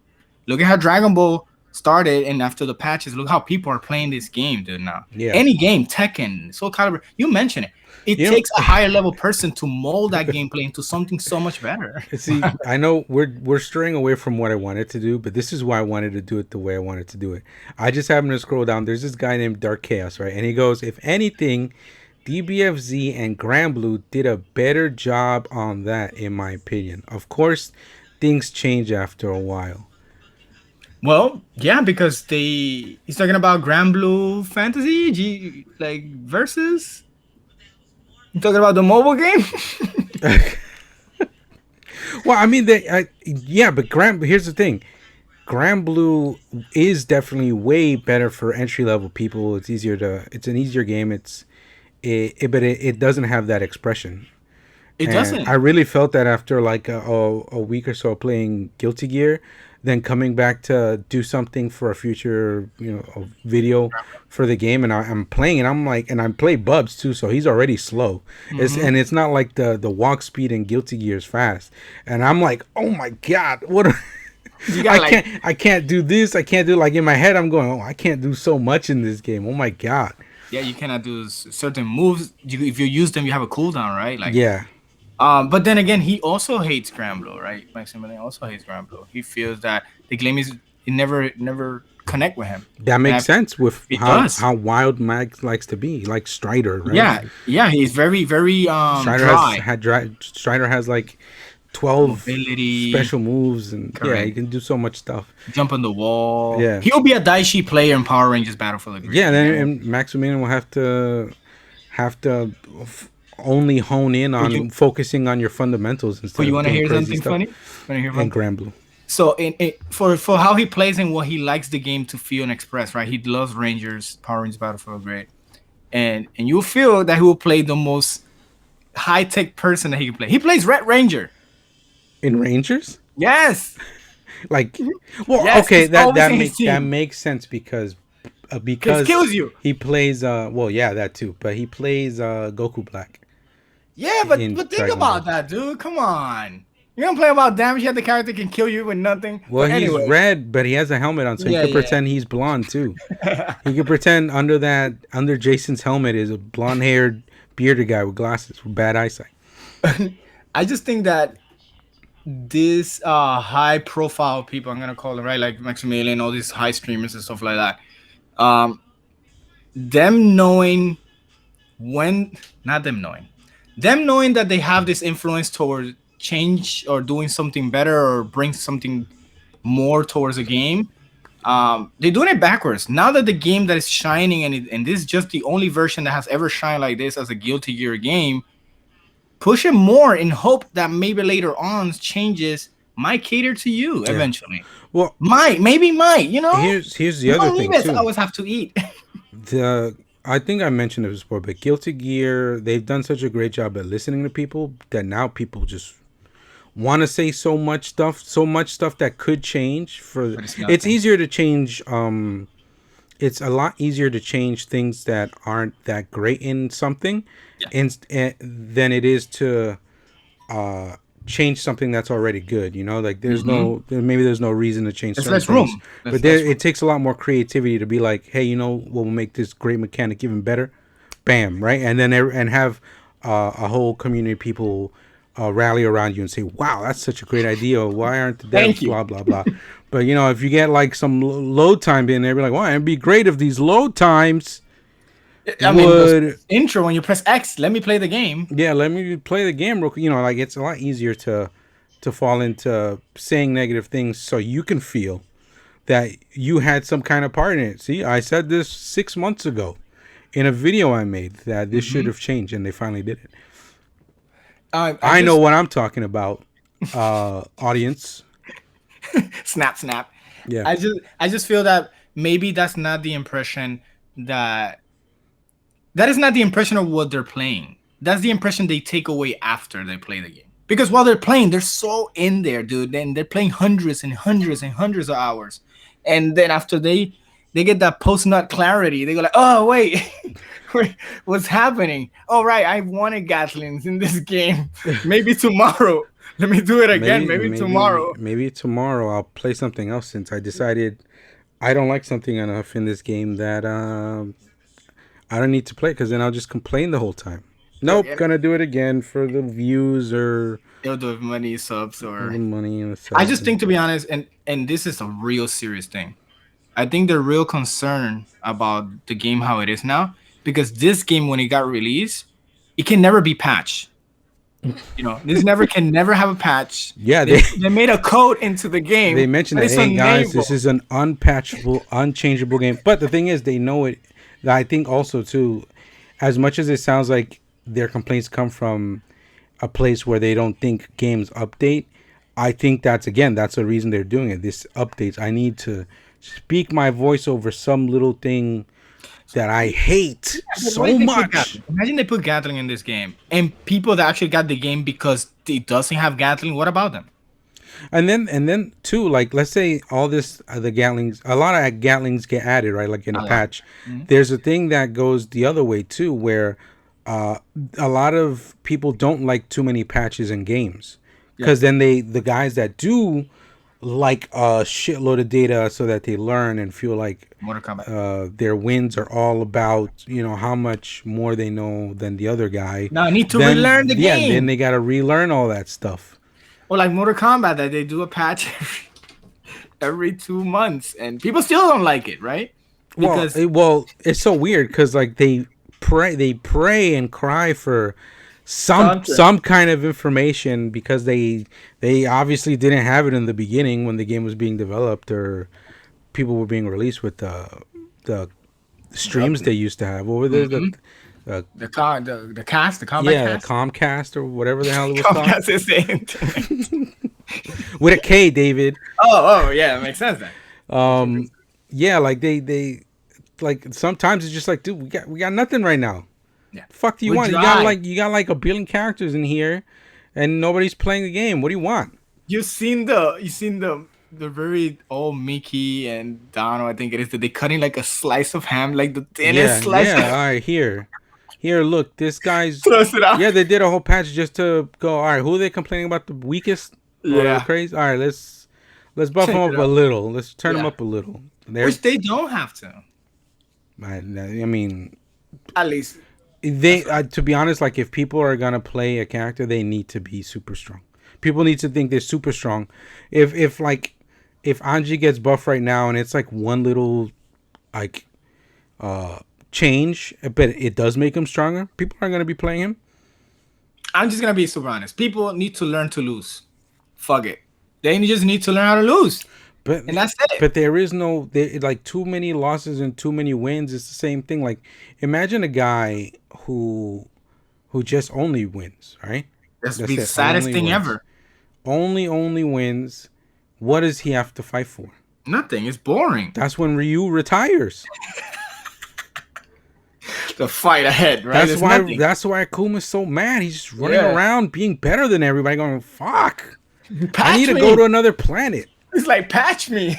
[SPEAKER 3] Look at how Dragon Ball started, and after the patches, look how people are playing this game, dude. Now, any game, Tekken, Soul Calibur, you mention it. It takes a higher level person to mold that gameplay into something so much better.
[SPEAKER 2] See, I know we're straying away from what I wanted to do, but this is why I wanted to do it the way I wanted to do it. I just happened to scroll down. There's this guy named Dark Chaos, right? And he goes, if anything, DBFZ and Granblue did a better job on that, in my opinion. Of course, things change after a while.
[SPEAKER 3] Well, yeah, because he's talking about Granblue Fantasy, versus. You talking about the mobile game?
[SPEAKER 2] Well, I mean, but here's the thing. Grand Blue is definitely way better for entry level people. It's an easier game. But it doesn't have that expression.
[SPEAKER 3] It
[SPEAKER 2] And
[SPEAKER 3] doesn't.
[SPEAKER 2] I really felt that after like a week or so playing Guilty Gear, then coming back to do something for a future, a video for the game, and I'm playing, and I'm like, and I play Bubs too, so he's already slow. It's not like the walk speed in Guilty Gear is fast, and I'm like, oh my god, what?
[SPEAKER 3] You got
[SPEAKER 2] I can't do this. I can't do, like, in my head. I'm going, oh, I can't do so much in this game. Oh my god.
[SPEAKER 3] Yeah, you cannot do certain moves. If you use them, you have a cooldown, right? Like,
[SPEAKER 2] Yeah.
[SPEAKER 3] But then again, he also hates Grand Blue, right? Maximilian also hates Grand Blue. He feels that the game it never connect with him.
[SPEAKER 2] That makes sense with
[SPEAKER 3] does.
[SPEAKER 2] how wild Max likes to be, like Strider, right?
[SPEAKER 3] Yeah, he's very
[SPEAKER 2] Strider has like 12
[SPEAKER 3] mobility,
[SPEAKER 2] special moves, and
[SPEAKER 3] correct.
[SPEAKER 2] yeah, he can do so much stuff.
[SPEAKER 3] Jump on the wall.
[SPEAKER 2] Yeah,
[SPEAKER 3] he'll be a Daishi player in Power Rangers Battle for the Grid.
[SPEAKER 2] Yeah, then Maximilian will have to only hone in on focusing on your fundamentals instead.
[SPEAKER 3] You want to hear something
[SPEAKER 2] stuff.
[SPEAKER 3] funny?
[SPEAKER 2] In Grand Blue.
[SPEAKER 3] So for how he plays and what he likes the game to feel and express, right? He loves Rangers, Power Rangers Battle for the Grid, and you'll feel that he will play the most high tech person that he can play. He plays Red Ranger
[SPEAKER 2] in Rangers.
[SPEAKER 3] Yes.
[SPEAKER 2] Like, well,
[SPEAKER 3] yes,
[SPEAKER 2] okay, that makes sense because
[SPEAKER 3] it kills you.
[SPEAKER 2] He plays that too, but he plays Goku Black.
[SPEAKER 3] Yeah, but think about that, dude. Come on. You don't play about damage, yet the character can kill you with nothing.
[SPEAKER 2] Well, he's red, but he has a helmet on, so he can pretend he's blonde too. He can pretend under Jason's helmet is a blonde-haired, bearded guy with glasses with bad eyesight.
[SPEAKER 3] I just think that this high-profile people, I'm gonna call it, right, like Maximilian, all these high streamers and stuff like that, them knowing that they have this influence towards change or doing something better or bring something more towards a game, they're doing it backwards. Now that the game that is shining and this is just the only version that has ever shined like this as a Guilty Gear game, push it more in hope that maybe later on changes might cater to you eventually. Well, maybe might,
[SPEAKER 2] Here's the other thing too.
[SPEAKER 3] I always have to eat.
[SPEAKER 2] I think I mentioned it before, but Guilty Gear, they've done such a great job at listening to people that now people just want to say so much stuff that could change. It's easier to change. It's a lot easier to change things that aren't that great in something, than it is to change something that's already good. Like there's no reason to change certain things. But it takes a lot more creativity to be like, hey, we'll make this great mechanic even better. Bam, right? And then have a whole community of people rally around you and say, wow, that's such a great idea. Why aren't the devs blah blah blah? But if you get like some load time in there, be like, well, it'd be great if these load times
[SPEAKER 3] intro when you press X, let me play the game.
[SPEAKER 2] Yeah, let me play the game real quick. Like it's a lot easier to fall into saying negative things so you can feel that you had some kind of part in it. See, I said this 6 months ago in a video I made that this should have changed, and they finally did it. I know what I'm talking about, audience.
[SPEAKER 3] Snap.
[SPEAKER 2] Yeah.
[SPEAKER 3] I just feel that maybe that's not the impression that is not the impression of what they're playing. That's the impression they take away after they play the game. Because while they're playing, they're so in there, dude. And they're playing hundreds and hundreds and hundreds of hours. And then after they get that post-nut clarity, they go like, oh, wait, what's happening? Oh, right, I wanted Gatlins in this game. Maybe tomorrow. Let me do it again. Maybe tomorrow.
[SPEAKER 2] Maybe tomorrow I'll play something else since I decided I don't like something enough in this game that I don't need to play, because then I'll just complain the whole time. Nope, gonna do it again for the views or
[SPEAKER 3] the money subs or
[SPEAKER 2] the money and the subs.
[SPEAKER 3] I just think, to be honest, and this is a real serious thing. I think they're real concerned about the game how it is now, because this game, when it got released, it can never be patched. This can never have a patch.
[SPEAKER 2] Yeah,
[SPEAKER 3] they made a code into the game.
[SPEAKER 2] They mentioned that, hey guys, this is an unpatchable, unchangeable game. But the thing is, they know it. I think also too, as much as it sounds like their complaints come from a place where they don't think games update, I think that's the reason they're doing it. This updates. I need to speak my voice over some little thing that I hate so much.
[SPEAKER 3] Imagine they put Gatling in this game, and people that actually got the game because it doesn't have Gatling. What about them?
[SPEAKER 2] And then too, like let's say all this the Gatlings, a lot of Gatlings get added, right? Like in a patch. Mm-hmm. There's a thing that goes the other way too, where a lot of people don't like too many patches in games, because then the guys that do like a shitload of data so that they learn and feel like their wins are all about, you know, how much more they know than the other guy.
[SPEAKER 3] No, I need to relearn the game.
[SPEAKER 2] Yeah, then they got to relearn all that stuff.
[SPEAKER 3] Or like Mortal Kombat, that they do a patch every 2 months, and people still don't like it, right?
[SPEAKER 2] Because it's so weird because like they pray and cry for some kind of information, because they obviously didn't have it in the beginning when the game was being developed or people were being released with the streams they used to have. What were the
[SPEAKER 3] combat cast?
[SPEAKER 2] The Comcast or whatever the hell it was called.
[SPEAKER 3] Comcast is saying
[SPEAKER 2] with a K, David.
[SPEAKER 3] Oh yeah, that makes sense then.
[SPEAKER 2] Yeah, like they like sometimes it's just like, dude, we got nothing right now.
[SPEAKER 3] Yeah.
[SPEAKER 2] Fuck do you want? You got like a billion characters in here, and nobody's playing the game. What do you want?
[SPEAKER 3] You seen the very old Mickey and Dono, I think it is, that they cutting like a slice of ham, like the thinnest slice.
[SPEAKER 2] Yeah, all right, here, look, this guy's. Yeah, they did a whole patch just to go. All right, who are they complaining about the weakest?
[SPEAKER 3] Yeah,
[SPEAKER 2] crazy. All right, let's buff them up a little. Let's turn them up a little.
[SPEAKER 3] Which they don't have to.
[SPEAKER 2] I mean,
[SPEAKER 3] at least
[SPEAKER 2] they. To be honest, like if people are gonna play a character, they need to be super strong. People need to think they're super strong. If Anji gets buffed right now and it's like one little like change, but it does make him stronger, people aren't gonna be playing him.
[SPEAKER 3] I'm just gonna be super honest. People need to learn to lose. Fuck it. They just need to learn how to lose. And that's it.
[SPEAKER 2] But there is like too many losses and too many wins. It's the same thing. Like imagine a guy who just only wins, right?
[SPEAKER 3] That's the saddest thing ever.
[SPEAKER 2] Only wins. What does he have to fight for?
[SPEAKER 3] Nothing. It's boring.
[SPEAKER 2] That's when Ryu retires.
[SPEAKER 3] The fight ahead, right?
[SPEAKER 2] That's why Akuma's so mad. He's just running around being better than everybody, going, fuck. I need to go to another planet.
[SPEAKER 3] It's like, patch me.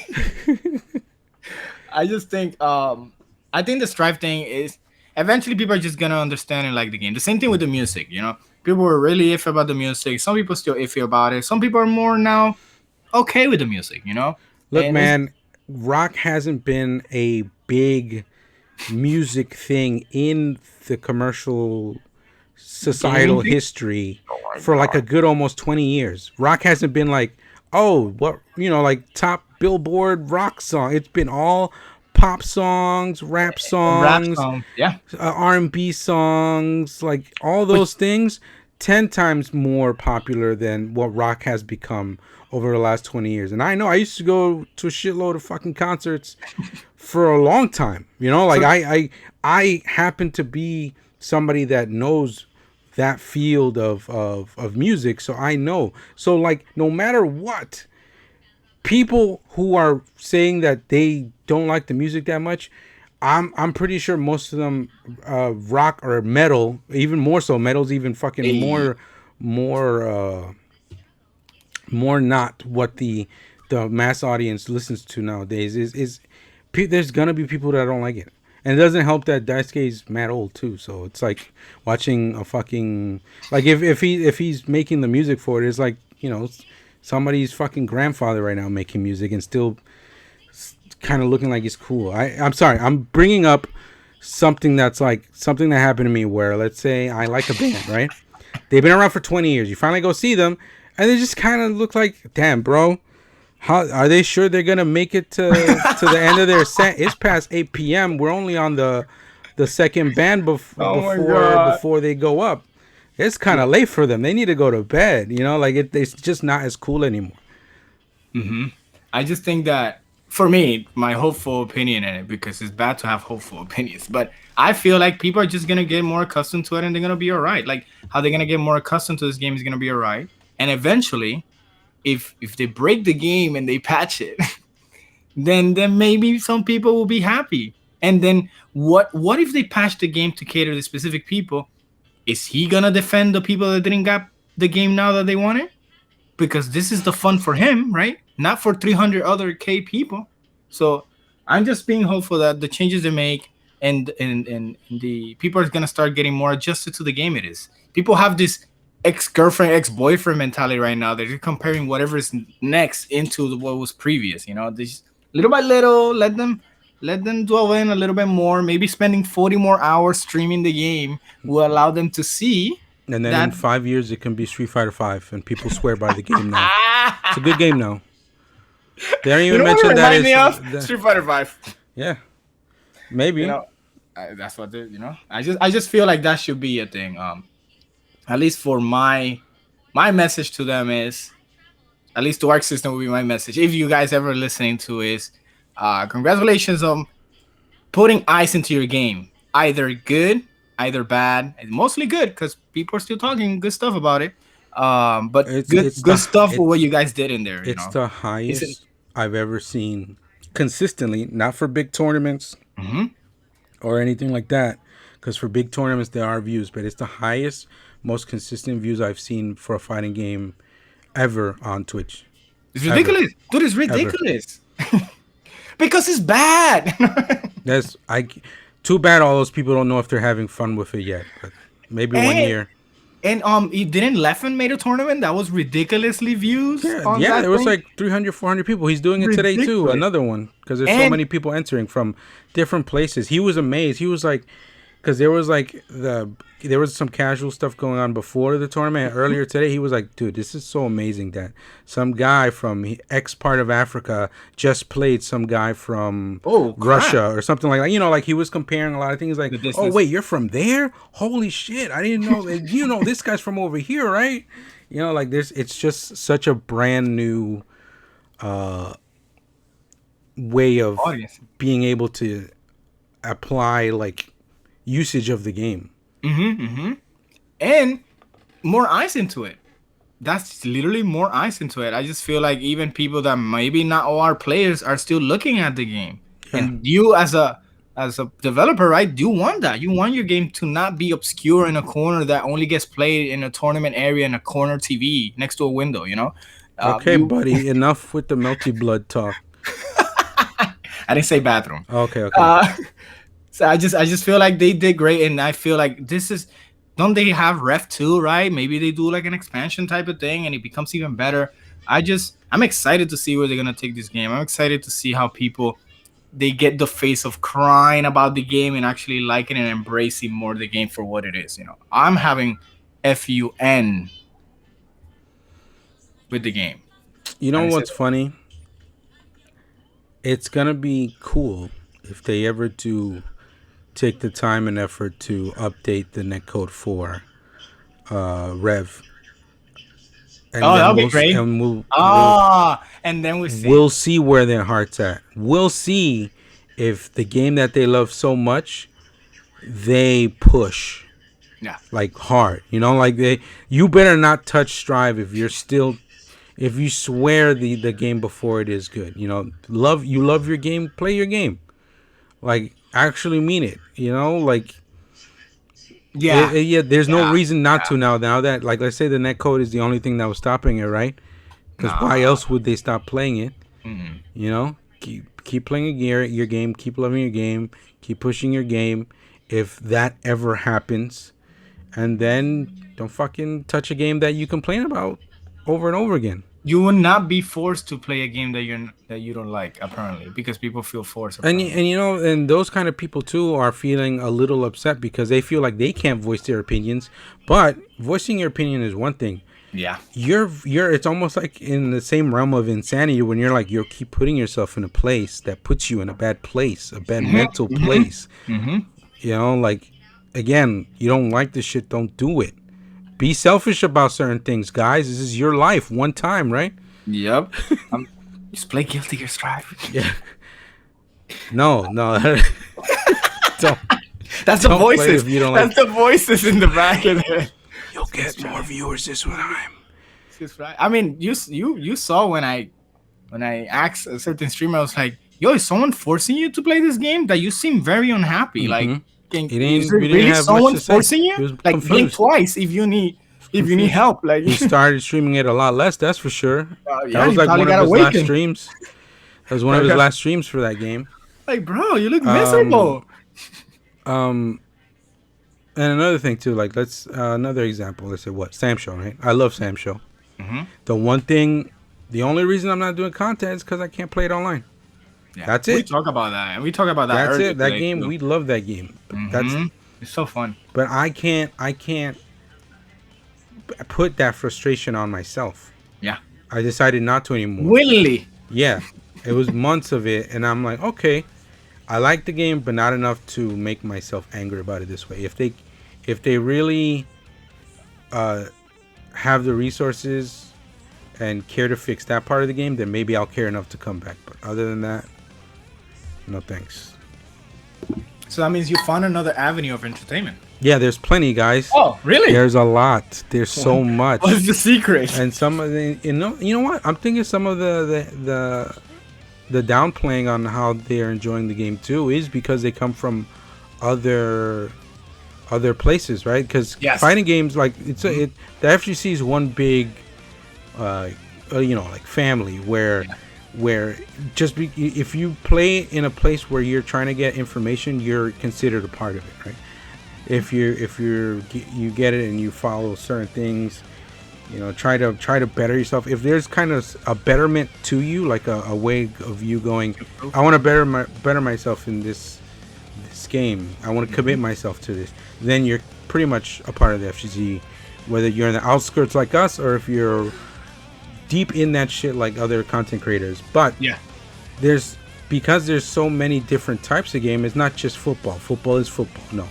[SPEAKER 3] I just think I think the strife thing is eventually people are just gonna understand and like the game. The same thing with the music, you know. People were really iffy about the music. Some people still iffy about it. Some people are more now okay with the music, you know.
[SPEAKER 2] Look, man, rock hasn't been a big music thing in the commercial societal history for like a good almost 20 years. Rock hasn't been like, oh, what, you know, like top Billboard rock song. It's been all pop songs, rap songs, R&B songs, like all those things, 10 times more popular than what rock has become over the last 20 years. And I know I used to go to a shitload of fucking concerts for a long time. You know, like I happen to be somebody that knows that field of music, so I know. So like no matter what, people who are saying that they don't like the music that much, I'm pretty sure most of them rock or metal, even more so. Metal's even fucking more not what the mass audience listens to nowadays. Is there's gonna be people that don't like it. And it doesn't help that Daisuke's mad old too, so it's like watching a fucking, like if he's making the music for it, it's like, you know, somebody's fucking grandfather right now making music and still kind of looking like he's cool. I'm sorry, I'm bringing up something that's like something that happened to me where, let's say I like a band, right? They've been around for 20 years. You finally go see them, and they just kind of look like, damn, bro. How are they sure they're gonna make it to the end of their set? It's past 8 p.m. We're only on the second band before they go up. It's kind of late for them. They need to go to bed. You know, like it's just not as cool anymore.
[SPEAKER 3] Mm-hmm. I just think that for me, my hopeful opinion in it, because it's bad to have hopeful opinions, but I feel like people are just gonna get more accustomed to it and they're gonna be all right. Like how they're gonna get more accustomed to this game is gonna be all right, and eventually if they break the game and they patch it, then maybe some people will be happy. And then what if they patch the game to cater to specific people? Is he gonna defend the people that didn't get the game now that they want it? Because this is the fun for him, right? Not for 300 other K people. So I'm just being hopeful that the changes they make and the people are gonna start getting more adjusted to the game it is. People have this ex-girlfriend, ex-boyfriend mentality right now. They're comparing whatever is next into what was previous. You know, this little by little, let them dwell in a little bit more. Maybe spending 40 more hours streaming the game will allow them to see.
[SPEAKER 2] And then in 5 years, it can be Street Fighter 5, and people swear by the game now. It's a good game now. They don't even mention that it's
[SPEAKER 3] Street Fighter 5.
[SPEAKER 2] Yeah, maybe.
[SPEAKER 3] You know, that's what they, you know. I just feel like that should be a thing. At least for my message to them is, at least to Arc System will be my message. If you guys ever listening to is, congratulations on putting ice into your game. Either good, either bad, and mostly good because people are still talking good stuff about it. But good stuff for what you guys did in there.
[SPEAKER 2] It's the highest I've ever seen consistently, not for big tournaments or anything like that. Because for big tournaments there are views, but it's the highest, most consistent views I've seen for a fighting game ever on Twitch.
[SPEAKER 3] It's ridiculous, dude. It's ridiculous because it's bad. Too bad all those people don't know if they're having fun with it yet. But maybe 1 year. And didn't Leffen made a tournament that was ridiculously views?
[SPEAKER 2] Yeah, there was like 300, 400 people. He's doing it today too. Another one because there's so many people entering from different places. He was amazed. He was like, because there was some casual stuff going on before the tournament earlier today. He was like, dude, this is so amazing that some guy from X part of Africa just played some guy from Russia or something like that. You know, like he was comparing a lot of things like, oh, wait, you're from there? Holy shit. I didn't know that. You know, this guy's from over here, right? You know, like it's just such a brand new way of being able to apply like usage of the game.
[SPEAKER 3] And more ice into it. That's literally more ice into it. I just feel like even people that maybe not all our players are still looking at the game. And you as a developer, right, you want that. You want your game to not be obscure in a corner that only gets played in a tournament area in a corner TV next to a window, you know?
[SPEAKER 2] Okay, buddy, enough with the melty blood talk.
[SPEAKER 3] I didn't say bathroom.
[SPEAKER 2] Okay.
[SPEAKER 3] So I just feel like they did great, and I feel like don't they have Ref 2, right? Maybe they do like an expansion type of thing and it becomes even better. I'm excited to see where they're gonna take this game. I'm excited to see how people they get the face of crying about the game and actually liking and embracing more the game for what it is. You know, I'm having FUN with the game.
[SPEAKER 2] You know what's funny? It's gonna be cool if they ever do take the time and effort to update the Netcode 4 Rev. And
[SPEAKER 3] that'll be great. And then
[SPEAKER 2] we'll see where their heart's at. We'll see if the game that they love so much, they push.
[SPEAKER 3] Yeah. Like
[SPEAKER 2] hard. You know, like you better not touch Strive if you swear the game before it is good. You know, love your game, play your game. Like actually mean it, you know, like there's no reason not to now that, like, let's say the netcode is the only thing that was stopping it, right? Because why else would they stop playing it? You know, keep playing your game, keep loving your game, keep pushing your game. If that ever happens, and then don't fucking touch a game that you complain about over and over again.
[SPEAKER 3] You will not be forced to play a game that you don't like, apparently, because people feel forced.
[SPEAKER 2] And you know, and those kind of people too are feeling a little upset because they feel like they can't voice their opinions. But voicing your opinion is one thing.
[SPEAKER 3] Yeah.
[SPEAKER 2] You're it's almost like in the same realm of insanity when you're like you keep putting yourself in a place that puts you in a bad place, a bad mental place. You know, like again, you don't like this shit, don't do it. Be selfish about certain things, guys. This is your life, one time, right?
[SPEAKER 3] Yep. Just play Guilty Gear Strive.
[SPEAKER 2] Yeah. No. Don't.
[SPEAKER 3] That's the voices. That's the voices in the back of it.
[SPEAKER 2] You'll get more viewers this time.
[SPEAKER 3] Just right. I mean, you saw when I asked a certain streamer, I was like, "Yo, is someone forcing you to play this game? That you seem very unhappy. Like, is
[SPEAKER 2] You
[SPEAKER 3] it
[SPEAKER 2] didn't
[SPEAKER 3] really
[SPEAKER 2] have much
[SPEAKER 3] someone
[SPEAKER 2] to say.
[SPEAKER 3] forcing
[SPEAKER 2] He
[SPEAKER 3] you?
[SPEAKER 2] was
[SPEAKER 3] Like, blink
[SPEAKER 2] confused.
[SPEAKER 3] twice if you need help. Like,
[SPEAKER 2] He started streaming it a lot less, that's for sure.
[SPEAKER 3] yeah,
[SPEAKER 2] That was
[SPEAKER 3] you
[SPEAKER 2] like
[SPEAKER 3] probably
[SPEAKER 2] one of
[SPEAKER 3] got
[SPEAKER 2] his last
[SPEAKER 3] awakened.
[SPEAKER 2] streams. That was one of his last streams for that game.
[SPEAKER 3] Like, bro, you look miserable.
[SPEAKER 2] And another thing too, like let's another example. Let's say what Sam Show, right? I love Sam Show. The only reason I'm not doing content is because I can't play it online.
[SPEAKER 3] Yeah,
[SPEAKER 2] That's it.
[SPEAKER 3] We talk about that, and we talk about that.
[SPEAKER 2] That's
[SPEAKER 3] earlier
[SPEAKER 2] it. That
[SPEAKER 3] today,
[SPEAKER 2] game,
[SPEAKER 3] too.
[SPEAKER 2] we love that game.
[SPEAKER 3] It's so fun.
[SPEAKER 2] But I can't put that frustration on myself.
[SPEAKER 3] Yeah,
[SPEAKER 2] I decided not to anymore.
[SPEAKER 3] willingly.
[SPEAKER 2] Yeah, it was months of it, and I'm like, okay, I like the game, but not enough to make myself angry about it this way. If they really have the resources and care to fix that part of the game, then maybe I'll care enough to come back. But other than that, no thanks.
[SPEAKER 3] So that means you found another avenue of entertainment.
[SPEAKER 2] Yeah, there's plenty, guys.
[SPEAKER 3] Oh, really?
[SPEAKER 2] There's a lot. There's so much.
[SPEAKER 3] What's the secret?
[SPEAKER 2] And some of the, you know what? I'm thinking some of the downplaying on how they're enjoying the game too is because they come from other places, right? Because fighting games, like the FGC is one big, like family where if you play in a place where you're trying to get information, you're considered a part of it, right? If you get it and you follow certain things, try to better yourself. If there's kind of a betterment to you, like a way of you going, I want to better myself in this game. I want to commit myself to this. Then you're pretty much a part of the FGC, whether you're in the outskirts like us or if you're deep in that shit like other content creators. But because there's so many different types of game, it's not just football. Football is football. No,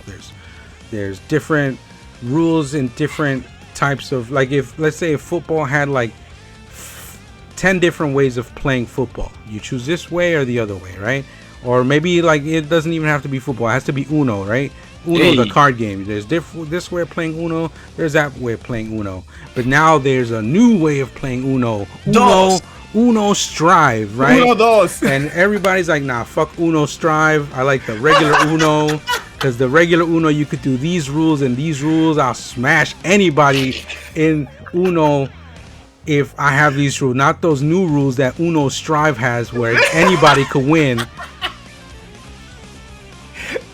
[SPEAKER 2] there's different rules and different types of, like, if let's say if football had like 10 different ways of playing football, you choose this way or the other way, right? Or maybe like it doesn't even have to be football, it has to be Uno, right? Uno, the card game. There's this way of playing Uno, there's that way of playing Uno, but now there's a new way of playing Uno. Uno Strive, right?
[SPEAKER 3] Uno dos.
[SPEAKER 2] And everybody's like, nah, fuck Uno Strive. I like the regular Uno, because the regular Uno you could do these rules and these rules. I'll smash anybody in Uno if I have these rules, not those new rules that Uno Strive has where anybody could win.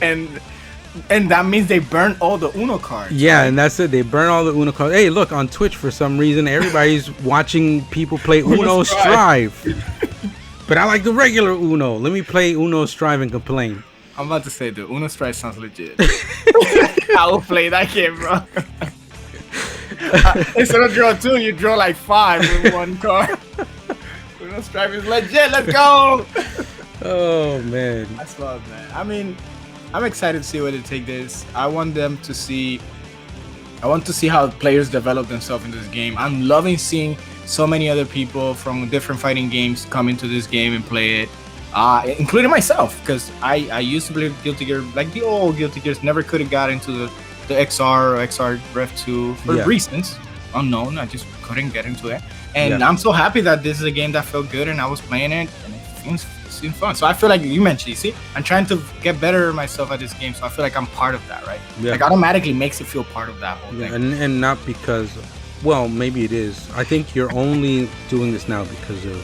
[SPEAKER 3] And that means they burn all the Uno cards.
[SPEAKER 2] Yeah,
[SPEAKER 3] right?
[SPEAKER 2] and that's it. They burn all the Uno cards. Hey, look, on Twitch for some reason, everybody's watching people play Uno Strive. But I like the regular Uno. Let me play Uno Strive and complain.
[SPEAKER 3] I'm about to say, the Uno Strive sounds legit. I will play that game, bro. Instead of draw 2, you draw like 5 with one card. Uno Strive is legit. Let's go.
[SPEAKER 2] Oh, man.
[SPEAKER 3] That's fun, man. I mean, I'm excited to see where they take this. I want to see how players develop themselves in this game. I'm loving seeing so many other people from different fighting games come into this game and play it, including myself, because I used to play Guilty Gear, like the old Guilty Gears, never could have got into the XR or XR Rev 2 for reasons unknown. I just couldn't get into it. And I'm so happy that this is a game that felt good and I was playing it and it seems fun. So I feel like you mentioned, you see, I'm trying to get better myself at this game, so I feel like I'm part of that, right? Yeah. Like automatically makes it feel part of that whole thing.
[SPEAKER 2] And not because, well, maybe it is. I think you're only doing this now because of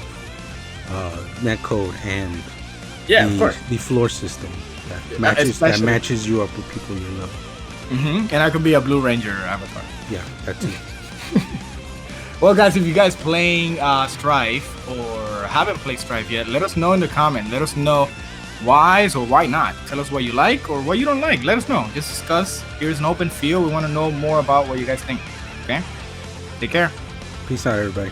[SPEAKER 2] Netcode and
[SPEAKER 3] of course,
[SPEAKER 2] the floor system that matches you up with people you love.
[SPEAKER 3] And I could be a Blue Ranger avatar.
[SPEAKER 2] Yeah, that's it.
[SPEAKER 3] Well, guys, if you guys playing Strife or haven't played Strife yet, let us know in the comment. Let us know why or why not. Tell us what you like or what you don't like. Let us know. Just discuss. Here's an open field. We want to know more about what you guys think. Okay? Take care.
[SPEAKER 2] Peace out, everybody.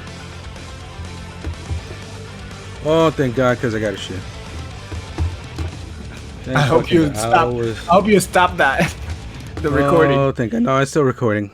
[SPEAKER 2] Oh, thank God, because I got a shit.
[SPEAKER 3] I hope you stop that. The recording.
[SPEAKER 2] Oh, thank God. No, it's still recording.